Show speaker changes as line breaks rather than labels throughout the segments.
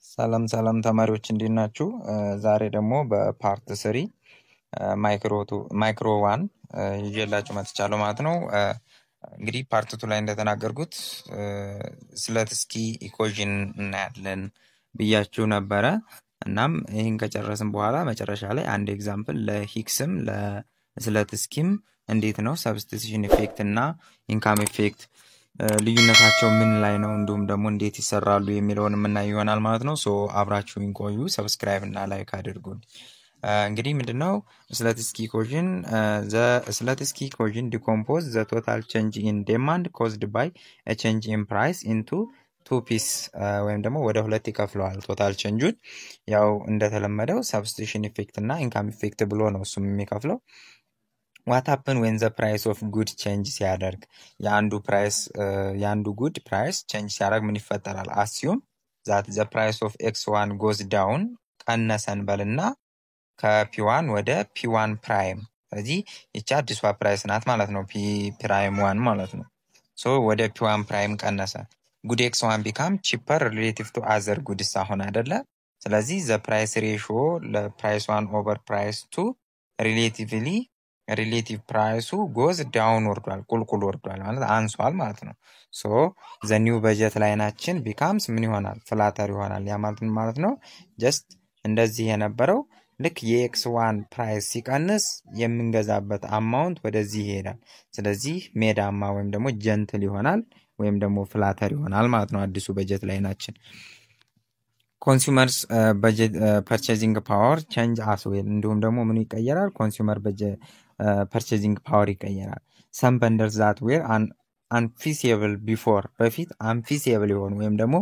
ሰላም ሰላም ተማሪዎች እንዴት ናችሁ? ዛሬ ደግሞ በፓርት 3 ማይክሮ 1 ይዤላችሁ መጥቻለሁ ማለት ነው። እንግዲህ ፓርት 2 ላይ እንደተናገርኩት ስለ ትስኪ ኢኩዌሽን እናያለን ብያችሁ ነበረ። እናም ይሄን ከጨረስን በኋላ መጨረሻ ላይ አንድ ኤግዛምፕል ለሂክስም ስለ ትስኪም እንዴት ነው ሰብስቲቱሽን ኢፌክት እና ኢንካም ኢፌክት ልዩነታቸው ምን ላይ ነው እንዲሁም ደግሞ እንዴት ይሰራሉ የሚለውን የምናይ ይሆናል ማለት ነው። ሶ አብራችሁን ቆዩ፣ ሰብስክራይብ እና ላይክ አድርጉን። እንግዲህ ምንድነው ስላቲስቲክ ኢኩዌሽን? ስላቲስቲክ ኢኩዌሽን ዲኮምፖዝ ዘ ቶታል ቼንጅ ኢን ዲማንድ ኮዝድ ባይ አ ቼንጅ ኢን ፕራይስ ኢንቱ ቱ ፒስ ወይም ደግሞ ወደ ሁለት ይከፍለዋል ቶታል ቼንጁን። ያው እንደተለመደው ሰብስቲቱሽን ኢፌክት እና ኢንካም ኢፌክት ብሎ ነው እሱም የሚከፍለው። what happen when the price of good change ሲያደርግ የአንዱ ጉድ ፕራይስ ቼንጅ ሲያደርግ ምን ይፈጠራል? assume that the price of x1 goes down ቀነሰን በልና ከp1 ወደ p1 ፕራይም። ስለዚህ ይቺ አዲሷ ፕራይስ ናት ማለት ነው፣ p ፕራይም 1 ማለት ነው። ሶ ወደ p1 ፕራይም ቀነሰ። good x1 become cheaper relative to other goods አሁን አይደለ? ስለዚህ the price ratio ለprice 1 over price 2 ሪሌቲቭ ፕራይሱ ጎዝ ዳውን ወርዷል፣ ቁልቁል ወርዷል ማለት አንሷል ማለት ነው። ሶ ዘ ኒው በጀት ላይናችን ቢካምስ ምን ይሆናል? ፍላተር ይሆናል። ያ ማለት ነው ጀስት እንደዚህ የነበረው ልክ የኤክስ1 ፕራይስ ሲቀንስ የምንገዛበት አማውንት ወደዚህ ይሄዳል። ስለዚህ ሜዳማ ወይም ደግሞ ጀንትል ይሆናል ወይም ደግሞ ፍላተር ይሆናል ማለት ነው አዲሱ በጀት ላይናችን። ኮንሱመርስ በጀት ፐርቼዚንግ ፓወር ቼንጅ አስ ዌል፣ እንዲሁም ደግሞ ምን ይቀየራል? ኮንሱመር በጀት ፐርቼዚንግ ፓወር ይቀየራል። ሰም በንደርስ ዛት ዌር አንፊሲብል ቢፎር፣ በፊት አንፊሲብል የሆኑ ወይም ደግሞ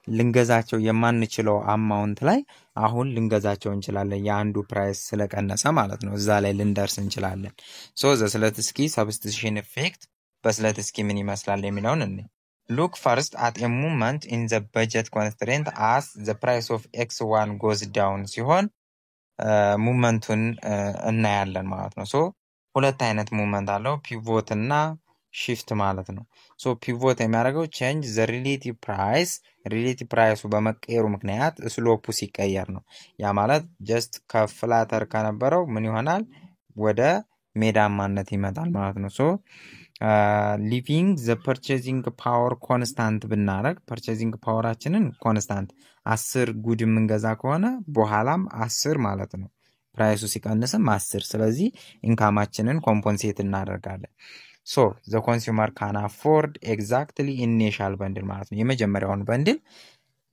ልንገዛቸው የማንችለው አማውንት ላይ አሁን ልንገዛቸው እንችላለን፣ የአንዱ ፕራይስ ስለቀነሰ ማለት ነው። እዛ ላይ ልንደርስ እንችላለን። ሶ ዘ ስላቲስቲክ ሰብስቲቱሽን ኢፌክት በስላቲስቲክ ምን ይመስላል የሚለውን እንይ። Look first at a movement in the budget constraint as the price of x1 goes down ሲሆን ሙቭመንቱን እናያለን ማለት ነው። ሶ ሁለት አይነት ሙቭመንት አለው፣ ፒቮት እና ሺፍት ማለት ነው። ሶ ፒቮት የሚያደርገው ቼንጅ ዘ ሪሌቲቭ ፕራይሱ በመቀየሩ ምክንያት ስሎፑ ሲቀየር ነው። ያ ማለት ጀስት ከፍላተር ከነበረው ምን ይሆናል? ወደ ሜዳማነት ይመጣል ማለት ነው። ሶ ሊቪንግ ዘ ፐርቼዚንግ ፓወር ኮንስታንት ብናረግ ፐርቼዚንግ ፓወራችንን ኮንስታንት 10 ጉድ የምንገዛ ከሆነ በኋላም 10 ማለት ነው፣ ፕራይሱ ሲቀንስም 10። ስለዚህ ኢንካማችንን ኮምፖንሴት እናደርጋለን። ሶ ዘ ኮንሱመር ካን አፎርድ ኤግዛክትሊ ኢኒሻል በንድል ማለት ነው። የመጀመሪያውን በንድል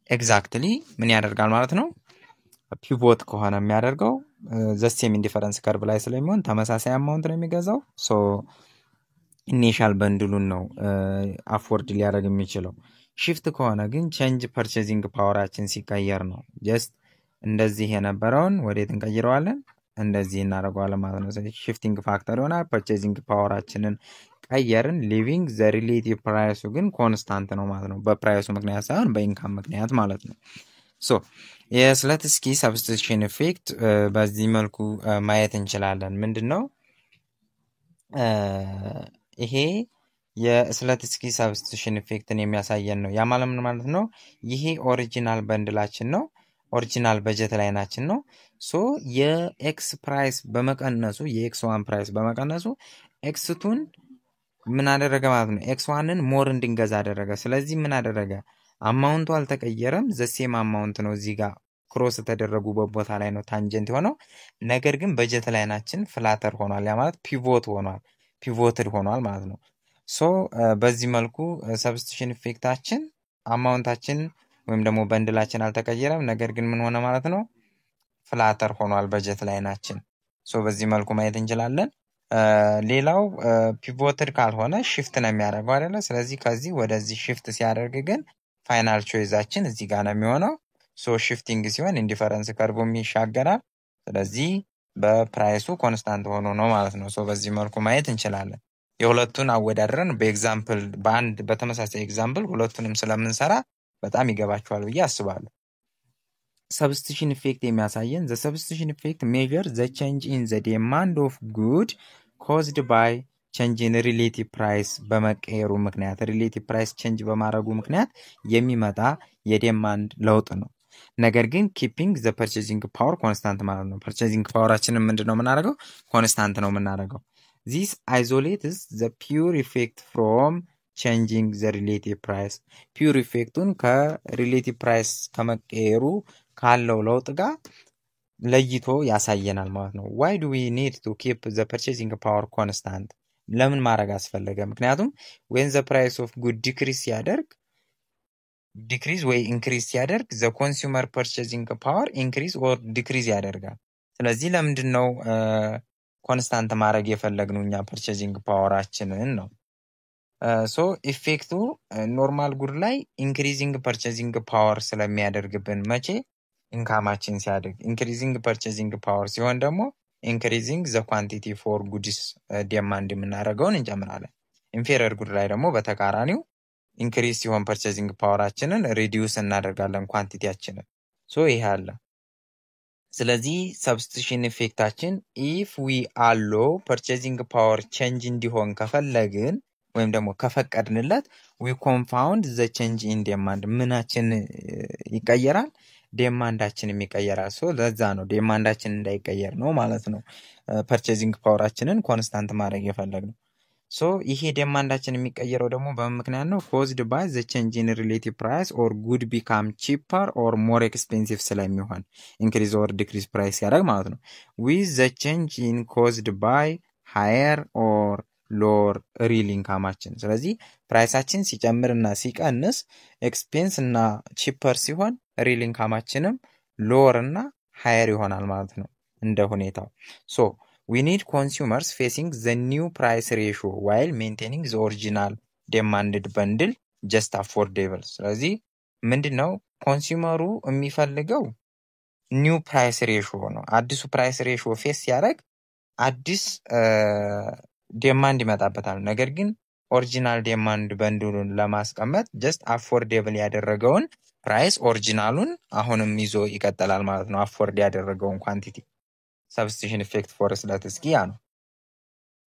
ኤግዛክትሊ ምን ያደርጋል ማለት ነው? ፒቮት ከሆነ የሚያደርገው ዘ ሴም ኢንዲፈረንስ ከርቭ ላይ ስለሚሆን ተመሳሳይ አማውንት ነው የሚገዛው። ሶ ኢኒሻል በንድሉን ነው አፎርድ ሊያደርግ የሚችለው። ሺፍት ከሆነ ግን ቼንጅ ፐርቼዚንግ ፓወራችን ሲቀየር ነው። ጀስት እንደዚህ የነበረውን ወዴት እንቀይረዋለን? እንደዚህ እናደርገዋለን ማለት ነው። ስለዚህ ሺፍቲንግ ፋክተር ይሆናል። ፐርቼዚንግ ፓወራችንን ቀየርን። ሊቪንግ ዘ ሪሌቲቭ ፕራይሱ ግን ኮንስታንት ነው ማለት ነው፣ በፕራይሱ ምክንያት ሳይሆን በኢንካም ምክንያት ማለት ነው። ሶ የስላቲስቲክ ሰብስቲቱሽን ኢፌክት በዚህ መልኩ ማየት እንችላለን። ምንድነው ይሄ? የስላቲስቲክ ሰብስቲቱሽን ኢፌክትን የሚያሳየን ነው። ያ ማለት ነው ይሄ ኦሪጂናል በንድላችን ነው፣ ኦሪጂናል በጀት ላይናችን ነው። ሶ የኤክስ ፕራይስ በመቀነሱ የኤክስ1 ፕራይስ በመቀነሱ ኤክስ2ን ምን አደረገ ማለት ነው? ኤክስ1ን ሞር እንድንገዛ አደረገ። ስለዚህ ምን አደረገ? አማውንቱ አልተቀየረም፣ ዘሴም አማውንት ነው። እዚህ ጋር ክሮስ ተደረጉበት ቦታ ላይ ነው ታንጀንት የሆነው። ነገር ግን በጀት ላይናችን ፍላተር ሆኗል። ያ ማለት ፒቮትድ ሆኗል ማለት ነው። ሶ በዚህ መልኩ ሰብስቲቱሽን ኢፌክታችን አማውንታችን ወይም ደግሞ በንድላችን አልተቀየረም፣ ነገር ግን ምን ሆነ ማለት ነው? ፍላተር ሆኗል በጀት ላይናችን። ሶ በዚህ መልኩ ማየት እንችላለን። ሌላው ፒቮትድ ካልሆነ ሺፍት ነው የሚያደርገው አይደለ? ስለዚህ ከዚህ ወደዚህ ሺፍት ሲያደርግ ግን ፋይናል ቾይዛችን እዚህ ጋር ነው የሚሆነው። ሶ ሺፍቲንግ ሲሆን ኢንዲፈረንስ ከርቡም ይሻገራል። ስለዚህ በፕራይሱ ኮንስታንት ሆኖ ነው ማለት ነው። ሶ በዚህ መልኩ ማየት እንችላለን። የሁለቱን አወዳድረን በኤግዛምፕል በአንድ በተመሳሳይ ኤግዛምፕል ሁለቱንም ስለምንሰራ በጣም ይገባችኋል ብዬ አስባለሁ። ሰብስቲቱሽን ኢፌክት የሚያሳየን ዘ ሰብስቲቱሽን ኢፌክት ሜዠር ዘ ቼንጅ ኢን ዘ ዲማንድ ኦፍ ጉድ ኮዝድ ባይ ቼንጅ ኢን ሪሌቲቭ ፕራይስ በመቀየሩ ምክንያት ሪሌቲቭ ፕራይስ ቼንጅ በማድረጉ ምክንያት የሚመጣ የዲማንድ ለውጥ ነው። ነገር ግን keeping the purchasing power constant ማለት ነው purchasing powerአችንን ምንድነው የምናደርገው constant ነው የምናደርገው this isolates the pure effect from changing the relative price pure effectun ከrelative price ከመቀየሩ ካለው ለውጥ ጋር ለይቶ ያሳየናል ማለት ነው why do we need to keep the purchasing power constant ለምን ማድረግ አስፈለገ ምክንያቱም when the price of good decrease ወይ increase ያደርግ the consumer purchasing power increase or decrease ያደርጋል ስለዚህ ለምንድን ነው ኮንስታንት ማድረግ የፈለግነው እኛ purchasing powerአችንን ነው so ኢፌክቱ ኖርማል ጉድ ላይ increasing purchasing power ስለሚያደርግብን መቼ ኢንካማችን ሲያድግ increasing purchasing power ሲሆን ደግሞ increasing the quantity for goods demand የምናደርገውን እንጨምራለን inferior good ላይ ደግሞ በተቃራኒው increase ሲሆን purchasing powerአችንን reduce እናደርጋለን ኳንቲቲያችንን so ይሄ አለ ስለዚህ substitution effectአችን if we allow purchasing power change እንዲሆን ከፈለግን ወይም ደግሞ ከፈቀድንለት we confound the change in demand ምናችን ይቀየራል ዴማንዳችንም ይቀየራል so ለዛ ነው ዴማንዳችን እንዳይቀየር ነው ማለት ነው purchasing powerአችንን ኮንስታንት ማድረግ የፈለግነው so ይሄ ዴማንዳችን የሚቀየረው ደግሞ በምክንያት ነው caused by the change in relative price or good become cheaper or more expensive ስለሚሆን increase or decrease price ያደርግ ማለት ነው with the change in caused by higher or lower real incomeአችን ስለዚህ ፕራይሳችን ሲጨምርና ሲቀንስ ኤክስፔንስ እና cheaper ሲሆን real incomeአችንም lower እና higher ይሆናል ማለት ነው እንደ ሁኔታው so we need consumers facing the new price ratio while maintaining the original demanded bundle just affordable ስለዚህ ምንድነው ኮንሱመሩ የሚፈልገው new price ratio ነው አዲሱ price ratio ፌስ ሲያደርግ አዲስ ዲማንድ ይመጣበታል ነገር ግን ኦሪጂናል ዲማንድ በንድሉን ለማስቀመጥ just affordable ያደረገውን ፕራይስ ኦሪጂናሉን አሁንም ይዞ ይቀጥላል ማለት ነው አፎርድ ያደረገውን ኳንቲቲ substitution effect for ስለትስኪ ያ ነው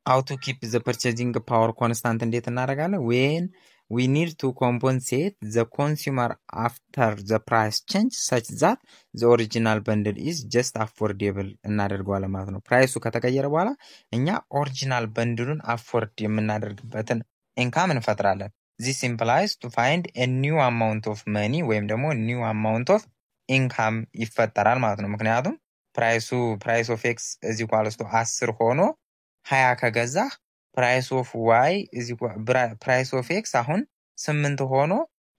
how to keep the purchasing power constant እንዴት እናደርጋለን when we need to compensate the consumer after the price change such that the original bundle is just affordable እናደርገዋለን ማለት ነው ፕራይሱ ከተቀየረ በኋላ እኛ ኦሪጂናል በንድሉን አፎርድ የምናደርግበትን ኢንካም እንፈጥራለን this implies to find a new amount of money ወይም ደግሞ new amount of income ይፈጠራል ማለት ነው ምክንያቱም price of x is equals to 10 ሆኖ 20 ከገዛ price of y is equal price of x አሁን 8 ሆኖ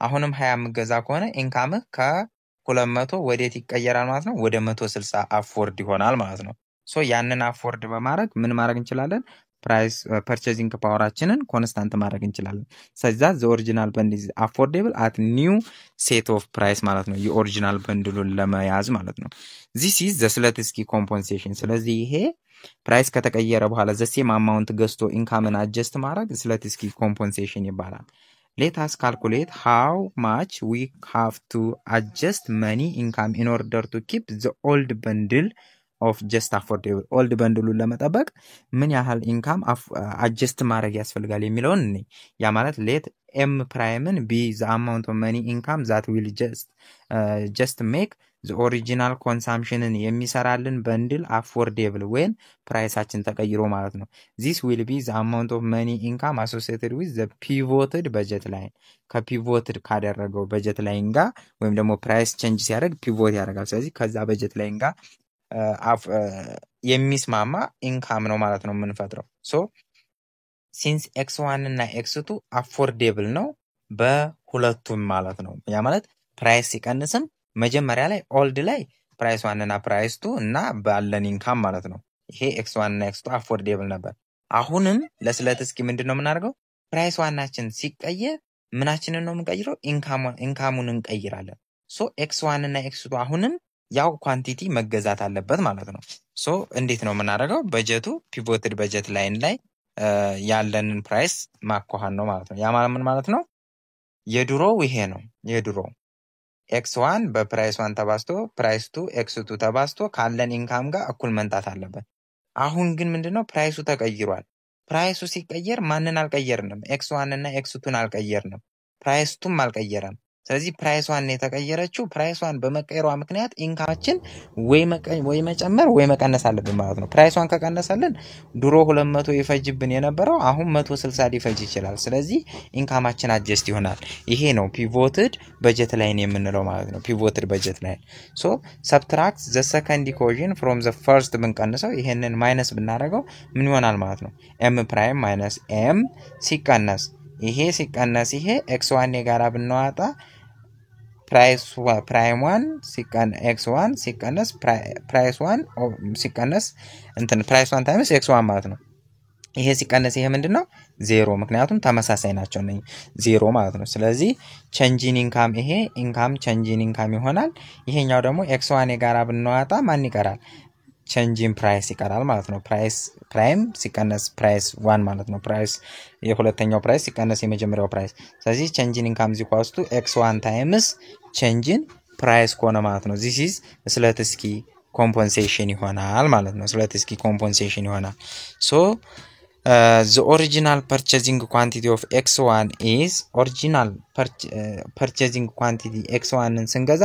አሁንም 20 ምገዛ ከሆነ ኢንካም ከ200 ወዴት ይቀየራል ማለት ነው ወደ 160 አፎርድ ይሆናል ማለት ነው ሶ ያንን አፎርድ በማድረግ ምን ማድረግ እንችላለን price purchasing powerአችንን ኮንስታንት ማድረግ እንችላለን such that the original bundle is affordable at new set of price ማለት ነው የኦሪጂናል በንድሉን ለመያዝ ማለት ነው this is the Slutsky compensation ስለዚህ ይሄ ፕራይስ ከተቀየረ በኋላ the same amount ገዝቶ ኢንካምን አጀስት ማድረግ Slutsky compensation ይባላል let us calculate how much we have to adjust money income in order to keep the old bundle of just affordable old bundle ለመጠበቅ ምን ያህል ኢንካም አጀስት ማድረግ ያስፈልጋል የሚለውን ያ ማለት let m prime be the amount of money income that will just make the original consumption የሚሰራልን bundle affordable when ፕራይሳችን ተቀይሮ ማለት ነው this will be the amount of money income associated with the pivoted budget line ከፒቮትድ ካደረገው በጀት ላይን ጋር ወይም ደግሞ ፕራይስ ቼንጅ ሲያደርግ ፒቮት ያደርጋል ስለዚህ ከዛ በጀት ላይን ጋር የሚስማማ ኢንካም ነው ማለት ነው የምንፈጥረው so since x1 እና x2 affordable ነው በሁለቱም ማለት ነው ያ ማለት ፕራይስ ሲቀንስም መጀመሪያ ላይ ኦልድ ላይ ፕራይስ 1 እና ፕራይስ 2 እና ባለን ኢንካም ማለት ነው ይሄ x1 እና x2 affordable ነበር አሁንም ለስለትስኪ ምንድነው የምናደርገው ፕራይስ 1ናችን ሲቀየር ምናችንን ነው የምንቀይረው ኢንካሙን እንቀይራለን so x1 እና x2 አሁንም ያው ኳንቲቲ መገዛት አለበት ማለት ነው ሶ እንዴት ነው የምናደርገው በጀቱ ፒቮትድ በጀት ላይን ላይ ያለንን ፕራይስ ማኳሃን ነው ማለት ነው ያ ምን ማለት ነው የድሮው ይሄ ነው የድሮው x1 በፕራይስ 1 ተባዝቶ ፕራይስ 2 x2 ተባዝቶ ካለን ኢንካም ጋር እኩል መንጣት አለበት አሁን ግን ምንድነው ፕራይሱ ተቀይሯል ፕራይሱ ሲቀየር ማንን አልቀየርንም x1 እና x2ን አልቀየርንም ፕራይስ 2ም አልቀየረም ስለዚህ ፕራይሷን የተቀየረችው ፕራይሷን በመቀየሯ ምክንያት ኢንካማችን ወይ መጨመር ወይ መቀነስ አለብን ማለት ነው። ፕራይሷን ከቀነሰልን ድሮ 200 ይፈጅብን የነበረው አሁን 160 ሊፈጅ ይችላል። ስለዚህ ኢንካማችን አጀስት ይሆናል። ይሄ ነው ፒቮትድ በጀት ላይን የምንለው ማለት ነው። ፒቮትድ በጀት ላይን ሶ ሰብትራክት ዘ ሰከንድ ኢኩዌሽን ፍሮም ዘ ፈርስት ብንቀንሰው ይሄንን ማይነስ ብናደርገው ምን ይሆናል ማለት ነው? ኤም ፕራይም ማይነስ ኤም ሲቀነስ ይሄ ሲቀነስ ይሄ x1 የጋራ ብናዋጣ ፕራይም 1 ሲቀነስ x1 ሲቀነስ ፕራይስ 1 ሲቀነስ ፕራይስ 1 ታይምስ x1 ማለት ነው። ይሄ ሲቀነስ ይሄ ምንድነው? ዜሮ ምክንያቱም ተመሳሳይ ናቸው ነው ዜሮ ማለት ነው። ስለዚህ ቼንጂን ኢንካም ይሄ ኢንካም ቼንጂን ኢንካም ይሆናል። ይሄኛው ደግሞ x1 የጋራ ብናዋጣ ማን ይቀራል? ቼንጂን ፕራይስ ይቀራል ማለት ነው። ፕራይም ሲቀነስ ፕራይስ 1 ማለት ነው። ፕራይስ የሁለተኛው ፕራይስ ሲቀነስ የመጀመሪያው ፕራይስ። ስለዚህ ቼንጂን ኢንካም = x1 ታይምስ ቼንጂን ፕራይስ ኮነ ማለት ነው። this is ስለትስኪ ኮምፐንሴሽን ይሆናል ማለት ነው። ስለትስኪ ኮምፐንሴሽን ይሆናል። so the original purchasing quantity of x1 is original purchasing quantity x1 ን ስንገዛ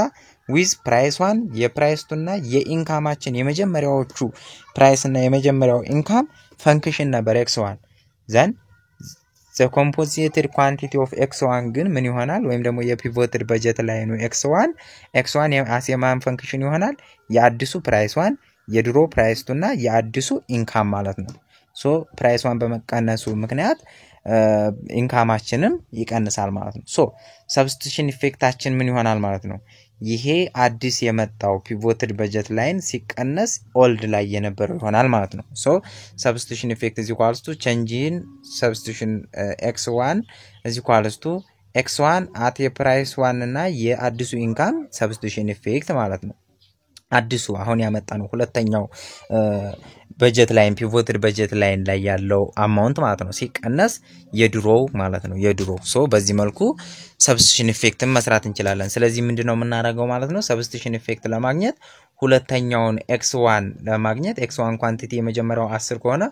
with price 1 የፕራይስ 2 እና የኢንካማችን የመጀመሪያዎቹ ፕራይስ እና የመጀመሪያው ኢንካም ፈንክሽን ነበር x1 then the composited quantity of x1 ግን ምን ይሆናል? ወይም ደግሞ የፒቮትድ በጀት ላይ ነው x1 የማን ፈንክሽን ይሆናል? የአዲሱ ፕራይስ 1 የድሮ ፕራይስ 2 እና የአዲሱ ኢንካም ማለት ነው። ሶ ፕራይስ 1 በመቀነሱ ምክንያት ኢንካማችንም ይቀንሳል ማለት ነው። ሶ ሰብስቲቱሽን ኢፌክታችን ምን ይሆናል ማለት ነው? ይሄ አዲስ የመጣው ፒቮትድ በጀት ላይን ሲቀነስ ኦልድ ላይ የነበረው ይሆናል ማለት ነው። ሶ ሰብስቲቱሽን ኢፌክት change in substitution x1 x1 at የፕራይስ 1 እና የአዲሱ ኢንካም ሰብስቲቱሽን ኢፌክት ማለት ነው። አዲሱ አሁን ያመጣነው ሁለተኛው በጀት ላይን ፒቮትድ በጀት ላይን ላይ ያለው አማውንት ማለት ነው ሲቀነስ የድሮው ማለት ነው የድሮው። ሶ በዚህ መልኩ ሰብስቲቱሽን ኢፌክትን መስራት እንችላለን። ስለዚህ ምንድነው የምናደርገው ማለት ነው? ሰብስቲቱሽን ኢፌክት ለማግኘት ሁለተኛውን x1 ለማግኘት x1 ኳንቲቲ የመጀመሪያው 10 ከሆነ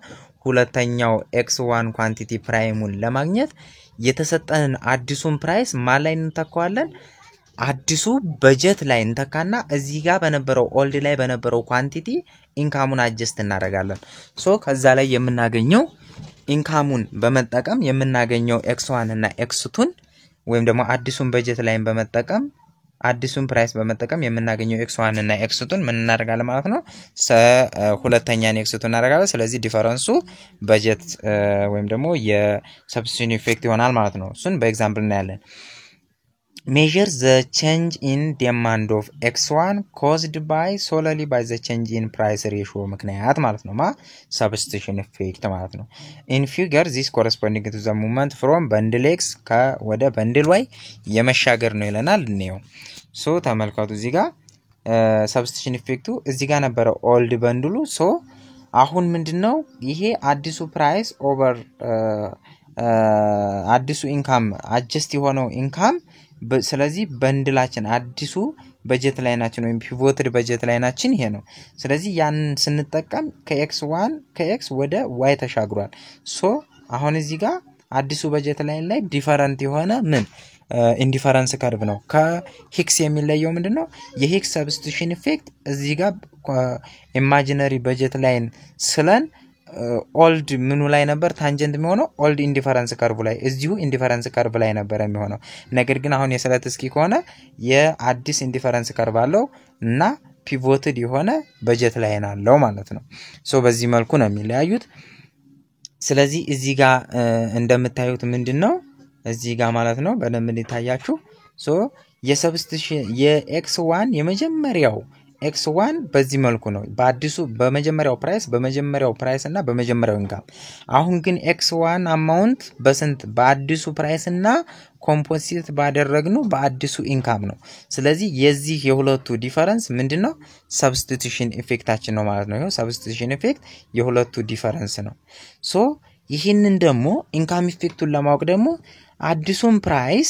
ሁለተኛው x1 ኳንቲቲ ፕራይሙን ለማግኘት የተሰጠንን አዲሱን ፕራይስ ማን ላይ እንተካዋለን? አዲሱ በጀት ላይ እንተካና እዚህ ጋር በነበረው ኦልድ ላይ በነበረው ኳንቲቲ ኢንካሙን አጀስት እናደርጋለን። ሶ ከዛ ላይ የምናገኘው ኢንካሙን በመጠቀም የምናገኘው x1 እና x2 ወይም ደግሞ አዲሱን በጀት ላይን በመጠቀም አዲሱን ፕራይስ በመጠቀም የምናገኘው x1 እና x2 ምን እናደርጋለን ማለት ነው? ሁለተኛን x2 እናደርጋለን። ስለዚህ ዲፈረንሱ በጀት ወይም ደግሞ የሰብስቲቱሽን ኢፌክት ይሆናል ማለት ነው። እሱን በኤግዛምፕል እናያለን። measure the change in demand of x1 caused by solely by the change in price ratio ምክንያት ማለት ነው substitution effect ማለት ነው። in figure this corresponding to the movement from bundle x ወደ bundle y የመሻገር ነው ይለናል እንየው። ሶ ተመልከቱ እዚህ ጋር substitution effect እዚህ ጋር ነበር old bundle ሶ አሁን ምንድነው ይሄ አዲሱ ፕራይስ ኦቨር አዲሱ ኢንካም አጀስት የሆነው ኢንካም ስለዚህ በንድላችን አዲሱ በጀት ላይናችን ወይም ፒቮትድ በጀት ላይናችን ይሄ ነው። ስለዚህ ያን ስንጠቀም ከx1 ከx ወደ y ተሻግሯል። ሶ አሁን እዚህ ጋር አዲሱ በጀት ላይን ላይ ዲፈረንት የሆነ ምን ኢንዲፈረንስ ከርቭ ነው። ከሂክስ የሚለየው ምንድነው? የሂክስ ሰብስቲቱሽን ኢፌክት እዚህ ጋር ኢማጂነሪ በጀት ላይን ስለን ኦልድ ምኑ ላይ ነበር ታንጀንት የሚሆነው ኦልድ ኢንዲፈረንስ ከርቭ ላይ እዚሁ ኢንዲፈረንስ ከርቭ ላይ ነበር የሚሆነው። ነገር ግን አሁን የስለትስኪ ከሆነ የአዲስ ኢንዲፈረንስ ከርቭ አለው እና ፒቮትድ የሆነ በጀት ላይን አለው ማለት ነው። ሶ በዚህ መልኩ ነው የሚለያዩት። ስለዚህ እዚህ ጋር እንደምታዩት ምንድነው እዚህ ጋር ማለት ነው በደንብ እንዲታያችሁ ሶ የሰብስቲቱሽን የx1 የመጀመሪያው x1 በዚህ መልኩ ነው በአዲሱ በመጀመሪያው ፕራይስ እና በመጀመሪያው ኢንካም። አሁን ግን x1 አማውንት በስንት በአዲሱ ፕራይስ እና ኮምፖዚት ባደረግነው በአዲሱ ኢንካም ነው። ስለዚህ የዚህ የሁለቱ ዲፈረንስ ምንድነው? ሰብስቲቱሽን ኢፌክታችን ነው ማለት ነው። ይሄው ሰብስቲቱሽን ኢፌክት የሁለቱ ዲፈረንስ ነው። ሶ ይሄንን ደግሞ ኢንካም ኢፌክቱን ለማወቅ ደግሞ አዲሱን ፕራይስ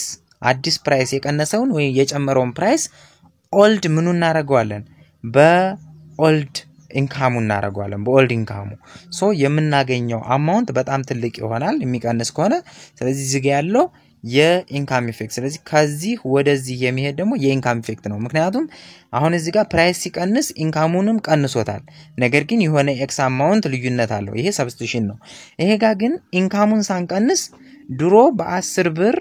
አዲስ ፕራይስ የቀነሰውን ወይ የጨመረውን ፕራይስ ኦልድ ምኑ እናደርገዋለን? በኦልድ ኢንካሙ እናደርገዋለን በኦልድ ኢንካሙ። ሶ የምናገኘው አማውንት በጣም ትልቅ ይሆናል የሚቀንስ ከሆነ። ስለዚህ እዚህ ጋር ያለው የኢንካም ኢፌክት ስለዚህ ከዚህ ወደዚህ የሚሄድ ደግሞ የኢንካም ኢፌክት ነው ምክንያቱም አሁን እዚህ ጋር ፕራይስ ሲቀንስ ኢንካሙንም ቀንሶታል ነገር ግን የሆነ ኤክስ አማውንት ልዩነት አለው ይሄ ሰብስቲቱሽን ነው ይሄ ጋር ግን ኢንካሙን ሳንቀንስ ድሮ በ10 ብር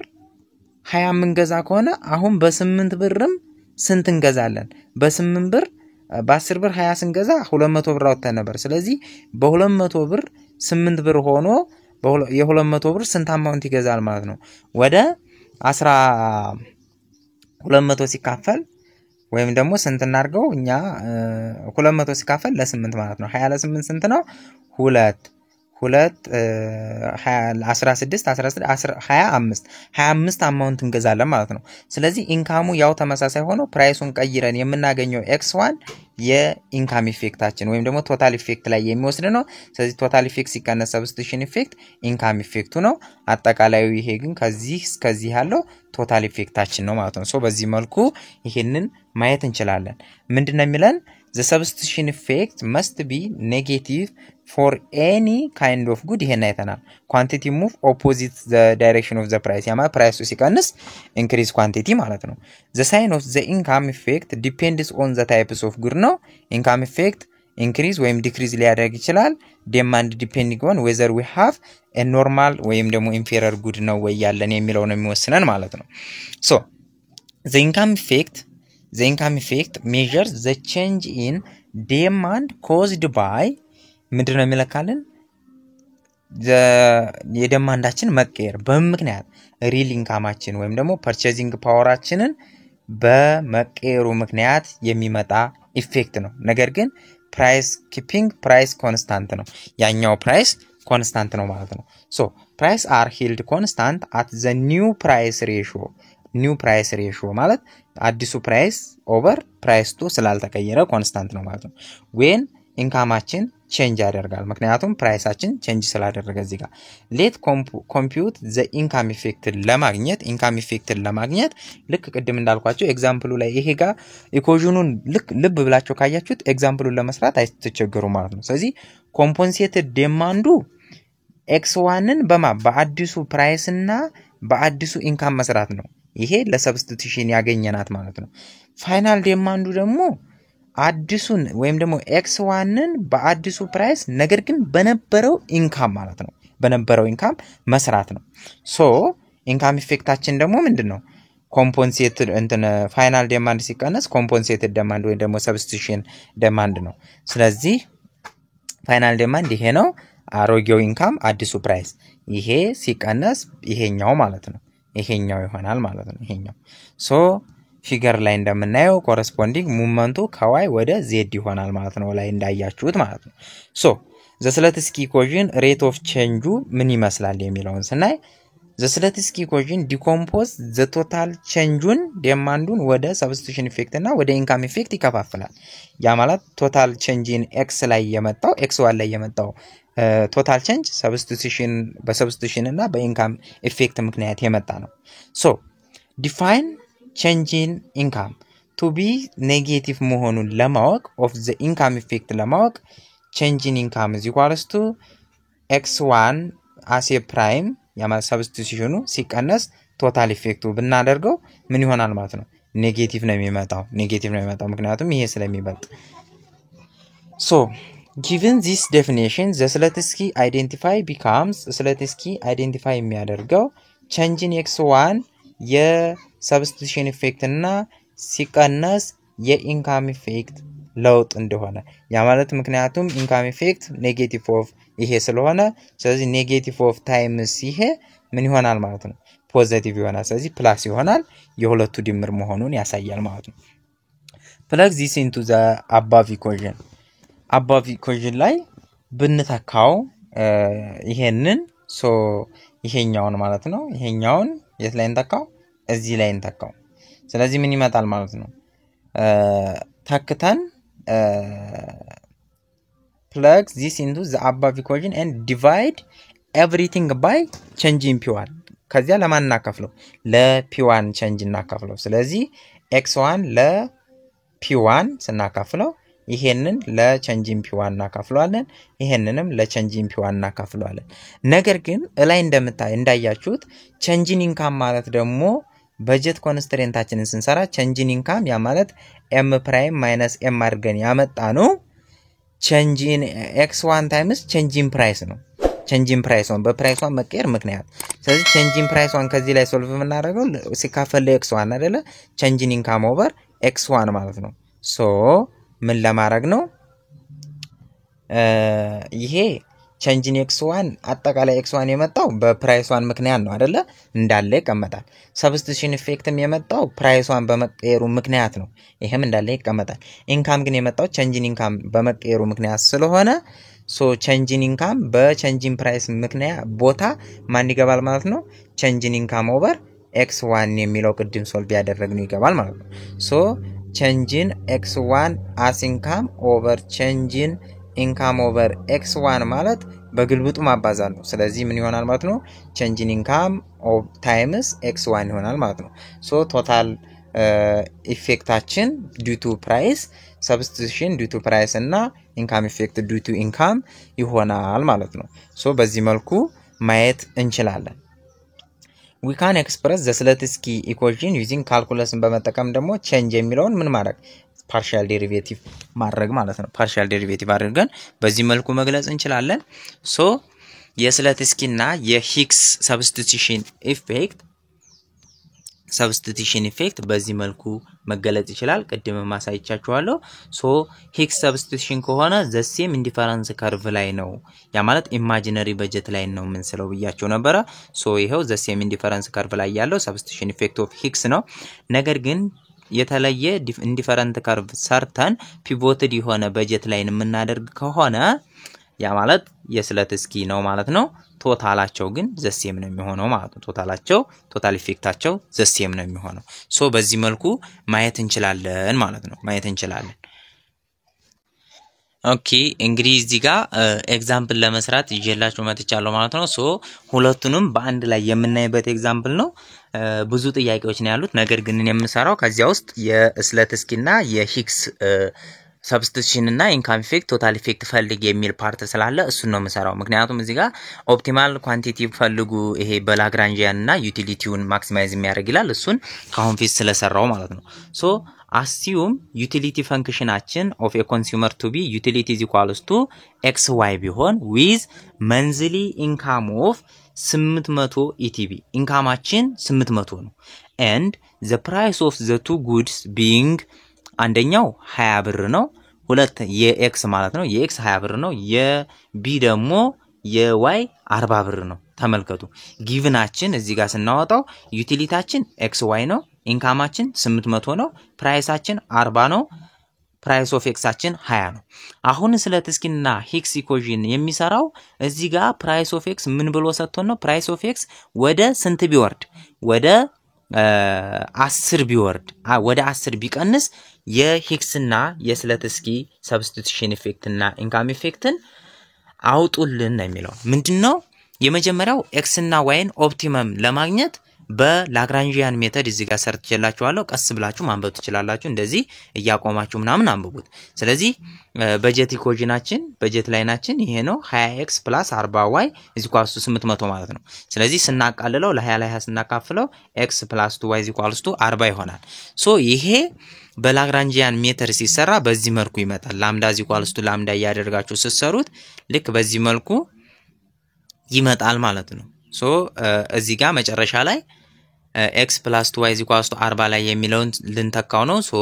20 ምንገዛ ከሆነ አሁን በ8 ብርም ስንት እንገዛለን በ8 ብር በ10 ብር 20 ስንገዛ 200 ብር አውጥተን ነበር ስለዚህ በ200 ብር 8 ብር ሆኖ የ200 ብር ስንት አማውንት ይገዛል ማለት ነው ወደ 200 ሲካፈል ወይም ደግሞ ስንት እናርገው እኛ 200 ሲካፈል ለ8 ማለት ነው 20 ለ8 ስንት ነው 2 16 25 አማውንት እንገዛለን ማለት ነው ስለዚህ ኢንካሙ ያው ተመሳሳይ ሆኖ ፕራይሱን ቀይረን የምናገኘው x1 የኢንካም ኢፌክታችን ወይም ደግሞ ቶታል ኢፌክት ላይ የሚወስድ ነው ስለዚህ ቶታል ኢፌክት ሲቀነስ ሰብስቲቱሽን ኢፌክት ኢንካም ኢፌክቱ ነው አጠቃላዩ ይሄ ግን ከዚህ እስከዚህ ያለው ቶታል ኢፌክታችን ነው ማለት ነው ሶ በዚህ መልኩ ይሄንን ማየት እንችላለን ምንድነው የሚለን the substitution effect must be negative for any kind of good ይሄን አይተናል quantity move opposite the direction of the price ያማ ፕራይሱ ሲቀንስ increase quantity ማለት ነው the sign of the income effect depends on the types of good ነው income effect increase ወይም decrease ሊያደርግ ይችላል demand depending on whether we have a normal ወይም ደግሞ inferior good ነው ወይ ያለን የሚለው ነው የሚወስነን ማለት ነው so the income effect measures the change in demand caused by ምንድነው የሚለካልን የደማንዳችን መቀየር በምክንያት ሪል ኢንካማችን ወይም ደግሞ ፐርቼዚንግ ፓወራችንን በመቀየሩ ምክንያት የሚመጣ ኢፌክት ነው ነገር ግን ፕራይስ ኪፒንግ ፕራይስ ኮንስታንት ነው ያኛው ፕራይስ ኮንስታንት ነው ማለት ነው ሶ ፕራይስ አር ሂልድ ኮንስታንት at the new price ratio ማለት አዲሱ ፕራይስ ኦቨር ፕራይስ ቱ ስላልተቀየረ ኮንስታንት ነው ማለት ነው when ኢንካማችን ቼንጅ ያደርጋል ምክንያቱም ፕራይሳችን ቼንጅ ስላደረገ እዚህ ጋር ሌት ኮምፒውት the income effect ለማግኘት ኢንካም ኢፌክትን ለማግኘት ልክ ቅድም እንዳልኳችሁ ኤግዛምፕሉ ላይ ይሄ ጋር ኢኩዌሽኑን ልብ ብላችሁ ካያችሁት ኤግዛምፕሉን ለመስራት አይተቸገሩ ማለት ነው ስለዚህ ኮምፖንሴትድ ዲማንዱ x1ን በአዲሱ ፕራይስ እና በአዲሱ ኢንካም መስራት ነው ይሄ ለሰብስቲቱሽን ያገኘናት ማለት ነው ፋይናል ዲማንዱ ደግሞ አዲሱን ወይም ደግሞ x1ን በአዲሱ ፕራይስ ነገር ግን በነበረው ኢንካም ማለት ነው በነበረው ኢንካም መስራት ነው ሶ ኢንካም ኢፌክታችን ደግሞ ምንድነው ኮምፖንሴትድ ፋይናል ዲማንድ ሲቀነስ ኮምፖንሴትድ ዲማንድ ወይ ደግሞ ሰብስቲቱሽን ዲማንድ ነው ስለዚህ ፋይናል ዲማንድ ይሄ ነው አሮጌው ኢንካም አዲሱ ፕራይስ ይሄ ሲቀነስ ይሄኛው ማለት ነው ይሄኛው ይሆናል ማለት ነው ይሄኛው ሶ ፊገር ላይ እንደምናየው ኮረስፖንዲንግ ሙቭመንቱ ከy ወደ z ይሆናል ማለት ነው ላይ እንዳያችሁት ማለት ነው ሶ the Slutsky equation rate of change ምን ይመስላል የሚለውን ስናይ the Slutsky equation decompose the total changeን ዲማንዱን ወደ substitution effect እና ወደ income effect ይከፋፍላል ያ ማለት total change in x ላይ የመጣው x1 ላይ የመጣው total change substitution እና በኢንካም ኢፌክት ምክንያት የመጣ ነው so define change in income to be negative መሆኑን ለማወቅ of the income effect ለማወቅ change in income is equals to x1 as a prime ያማ substitutionኑ ሲቀነስ total effect ብናደርገው ምን ይሆናል ማለት ነው ኔጌቲቭ ነው የሚመጣው ምክንያቱም ይሄ ስለሚበልጥ so given this definition the Slutsky identify የሚያደርገው change in x1 የሰብስቲቱሽን ኢፌክት እና ሲቀነስ የኢንካም ኢፌክት ለውጥ እንደሆነ ያ ማለት ምክንያቱም ኢንካም ኢፌክት ኔጌቲቭ ኦፍ ይሄ ስለሆነ ስለዚህ ኔጌቲቭ ኦፍ ታይምስ ይሄ ምን ይሆናል ማለት ነው ፖዚቲቭ ይሆናል ስለዚህ ፕላስ ይሆናል የሁለቱ ድምር መሆኑን ያሳያል ማለት ነው plug this into the above equation ላይ ብንተካው ይሄንን ሶ ይሄኛውን ማለት ነው ይሄኛውን የት ላይ እንተካው እዚህ ላይ እንተካው ስለዚህ ምን ይመጣል ማለት ነው ተክተን plug this into the above equation and divide everything by change in p1 ከዚያ ለማን እናከፍለው ለp1 change እናከፍለው ስለዚህ x1 ለp1 ስናከፍለው ይሄንን ለቼንጅ ኢን ፒ1 እናካፍለዋለን ይሄንንም ለቼንጅ ኢን ፒ1 እናካፍለዋለን ነገር ግን ላይ እንዳያችሁት ቼንጅ ኢን ኢንካም ማለት ደግሞ በጀት ኮንስትሬንታችንን ስንሰራ ቼንጅ ኢን ኢንካም ያ ማለት m ፕራይም ማይነስ m አድርገን ያመጣ ነው ቼንጅ ኢን x1 ታይምስ ቼንጅ ኢን ፕራይስ ነው ቼንጅ ኢን ፕራይስ ኦን በፕራይስ ኦን መቀየር ምክንያት ስለዚህ ቼንጅ ኢን ፕራይስ ኦን ከዚህ ላይ ሶልቭ የምናደርገው ሲካፈል ለx1 አይደለ ቼንጅ ኢን ኢንካም ኦቨር x1 ማለት ነው ሶ ምን ለማድረግ ነው ይሄ ቼንጅ ኢን x1 አጠቃላይ x1 የመጣው በፕራይስ ኦን ምክንያት ነው አይደለ እንዳለ ይቀመጣል ሰብስቲቱሽን ኢፌክትም የመጣው ፕራይስ ኦን በመቀየሩ ምክንያት ነው ይሄም እንዳለ ይቀመጣል ኢንካም ግን የመጣው ቼንጅ ኢን ኢንካም በመቀየሩ ምክንያት ስለሆነ ሶ ቼንጅ ኢን ኢንካም በቼንጅ ኢን ፕራይስ ምክንያት ቦታ ማን ይገባል ማለት ነው ቼንጅ ኢን ኢንካም ኦቨር x1 የሚለው ቅድም ሶልቭ ያደረግነው ይገባል ማለት ነው ሶ ቼንጅ ኢን x1 as income over ቼንጅ ኢን ኢንካም ኦቨር x1 ማለት በግልብጡ ማባዛት ነው ስለዚህ ምን ይሆናል ማለት ነው ቼንጅ ኢን ኢንካም ኦፍ ታይምስ x1 ይሆናል ማለት ነው ሶ ቶታል ኢፌክታችን ዲው ቱ ፕራይስ substitution due to price እና income effect due to income ይሆናል ማለት ነው ሶ በዚህ መልኩ ማየት እንችላለን we can express the Zlotowski equation using calculus በመጠቀም ደግሞ change የሚለውን ምን ማድረግ partial derivative ማድረግ ማለት ነው partial derivative አድርገን በዚህ መልኩ መግለጽ እንችላለን ሶ የዝሎትስኪ እና የሂክስ substitution effect በዚህ መልኩ መገለጽ ይችላል ቅድም ማሳይቻችኋለሁ ሶ ሂክስ substitution ከሆነ the same indifference curve ላይ ነው ያ ማለት imaginary budget ላይ ነው ምን ስለው ብያችሁ ነበር ሶ ይሄው the same indifference curve ላይ ያለው substitution effect of ሂክስ ነው ነገር ግን የተለየ indifferent curve ሰርተን pivoted የሆነ budget ላይ የምናደርግ ከሆነ ያ ማለት የዝሎትስኪ ነው ማለት ነው ቶታላቸው ግን the same ነው የሚሆነው ማለት ነው ቶታል ኢፌክታቸው the same ነው የሚሆነው ሶ በዚህ መልኩ ማየት እንችላለን ማለት ነው ማየት እንችላለን ኦኬ እንግዲህ እዚህ ጋር ኤግዛምፕል ለመስራት ይዤላችሁ መጥቻለሁ ማለት ነው ሶ ሁለቱንም በአንድ ላይ የምናይበት ኤግዛምፕል ነው ብዙ ጥያቄዎች ነው ያሉት ነገር ግን የምንሰራው ከዚያ ውስጥ የዝሎትስኪና የሂክስ substitution እና income effect total effect ፈልግ የሚል ፓርት ስላለ እሱን ነው መሰራው ምክንያቱም እዚህ ጋር ኦፕቲማል ኳንቲቲ ፈልጉ ይሄ በላግራንጂያን እና ዩቲሊቲውን ማክሲማይዝ የሚያደርግ ይላል እሱን ካሁን ፊት ስለሰራው ማለት ነው ሶ assume utility functionአችን of a consumer to be utility is equals to xy ቢሆን with monthly income of 800 ETB ኢንካማችን 800 ነው and the price of the two goods being አንደኛው 20 ብር ነው ሁለት የኤክስ ማለት ነው የኤክስ 20 ብር ነው የቢ ደግሞ የዋይ 40 ብር ነው ተመልከቱ ጊቭናችን እዚህ ጋር ስናወጣው ዩቲሊቲያችን ኤክስ ዋይ ነው ኢንካማችን 800 ነው ፕራይሳችን 40 ነው ፕራይስ ኦፍ ኤክሳችን 20 ነው አሁን ዝሎትስኪና ሂክስ ኢኩዌሽን የሚሰራው እዚህ ጋር ፕራይስ ኦፍ ኤክስ ምን ብሎ ሰጥቶን ነው ፕራይስ ኦፍ ኤክስ ወደ ስንት ቢወርድ ወደ 10 ቢወርድ ወደ 10 ቢቀንስ የሂክስና የዝሎትስኪ substitution effect እና income effectን አውጡልን ነው የሚለው ምንድነው የመጀመሪያው x እና y ን ኦፕቲመም ለማግኘት በላግራንጂያን ሜተድ እዚህ ጋር ሰርችላችኋለሁ ቀስ ብላችሁ ማንበብ ትችላላችሁ እንደዚህ እያቆማችሁ ምናምን አንብቡት ስለዚህ በጀት ኢኩዌሽናችን በጀት ላይናችን ይሄ ነው 20x + 40y = 800 ማለት ነው ስለዚህ ስናቃልለው ለ20 ላይ ስናካፍለው x + 2y = 40 ይሆናል ሶ ይሄ በላግራንጂያን ሜተድ ሲሰራ በዚህ መልኩ ይመጣል ላምዳ = ላምዳ ያደርጋችሁ ሲሰሩት ልክ በዚህ መልኩ ይመጣል ማለት ነው ሶ እዚህ ጋር መጨረሻ ላይ x + 2y = 40 ላይ የሚለውን ልንተካው ነው ሶ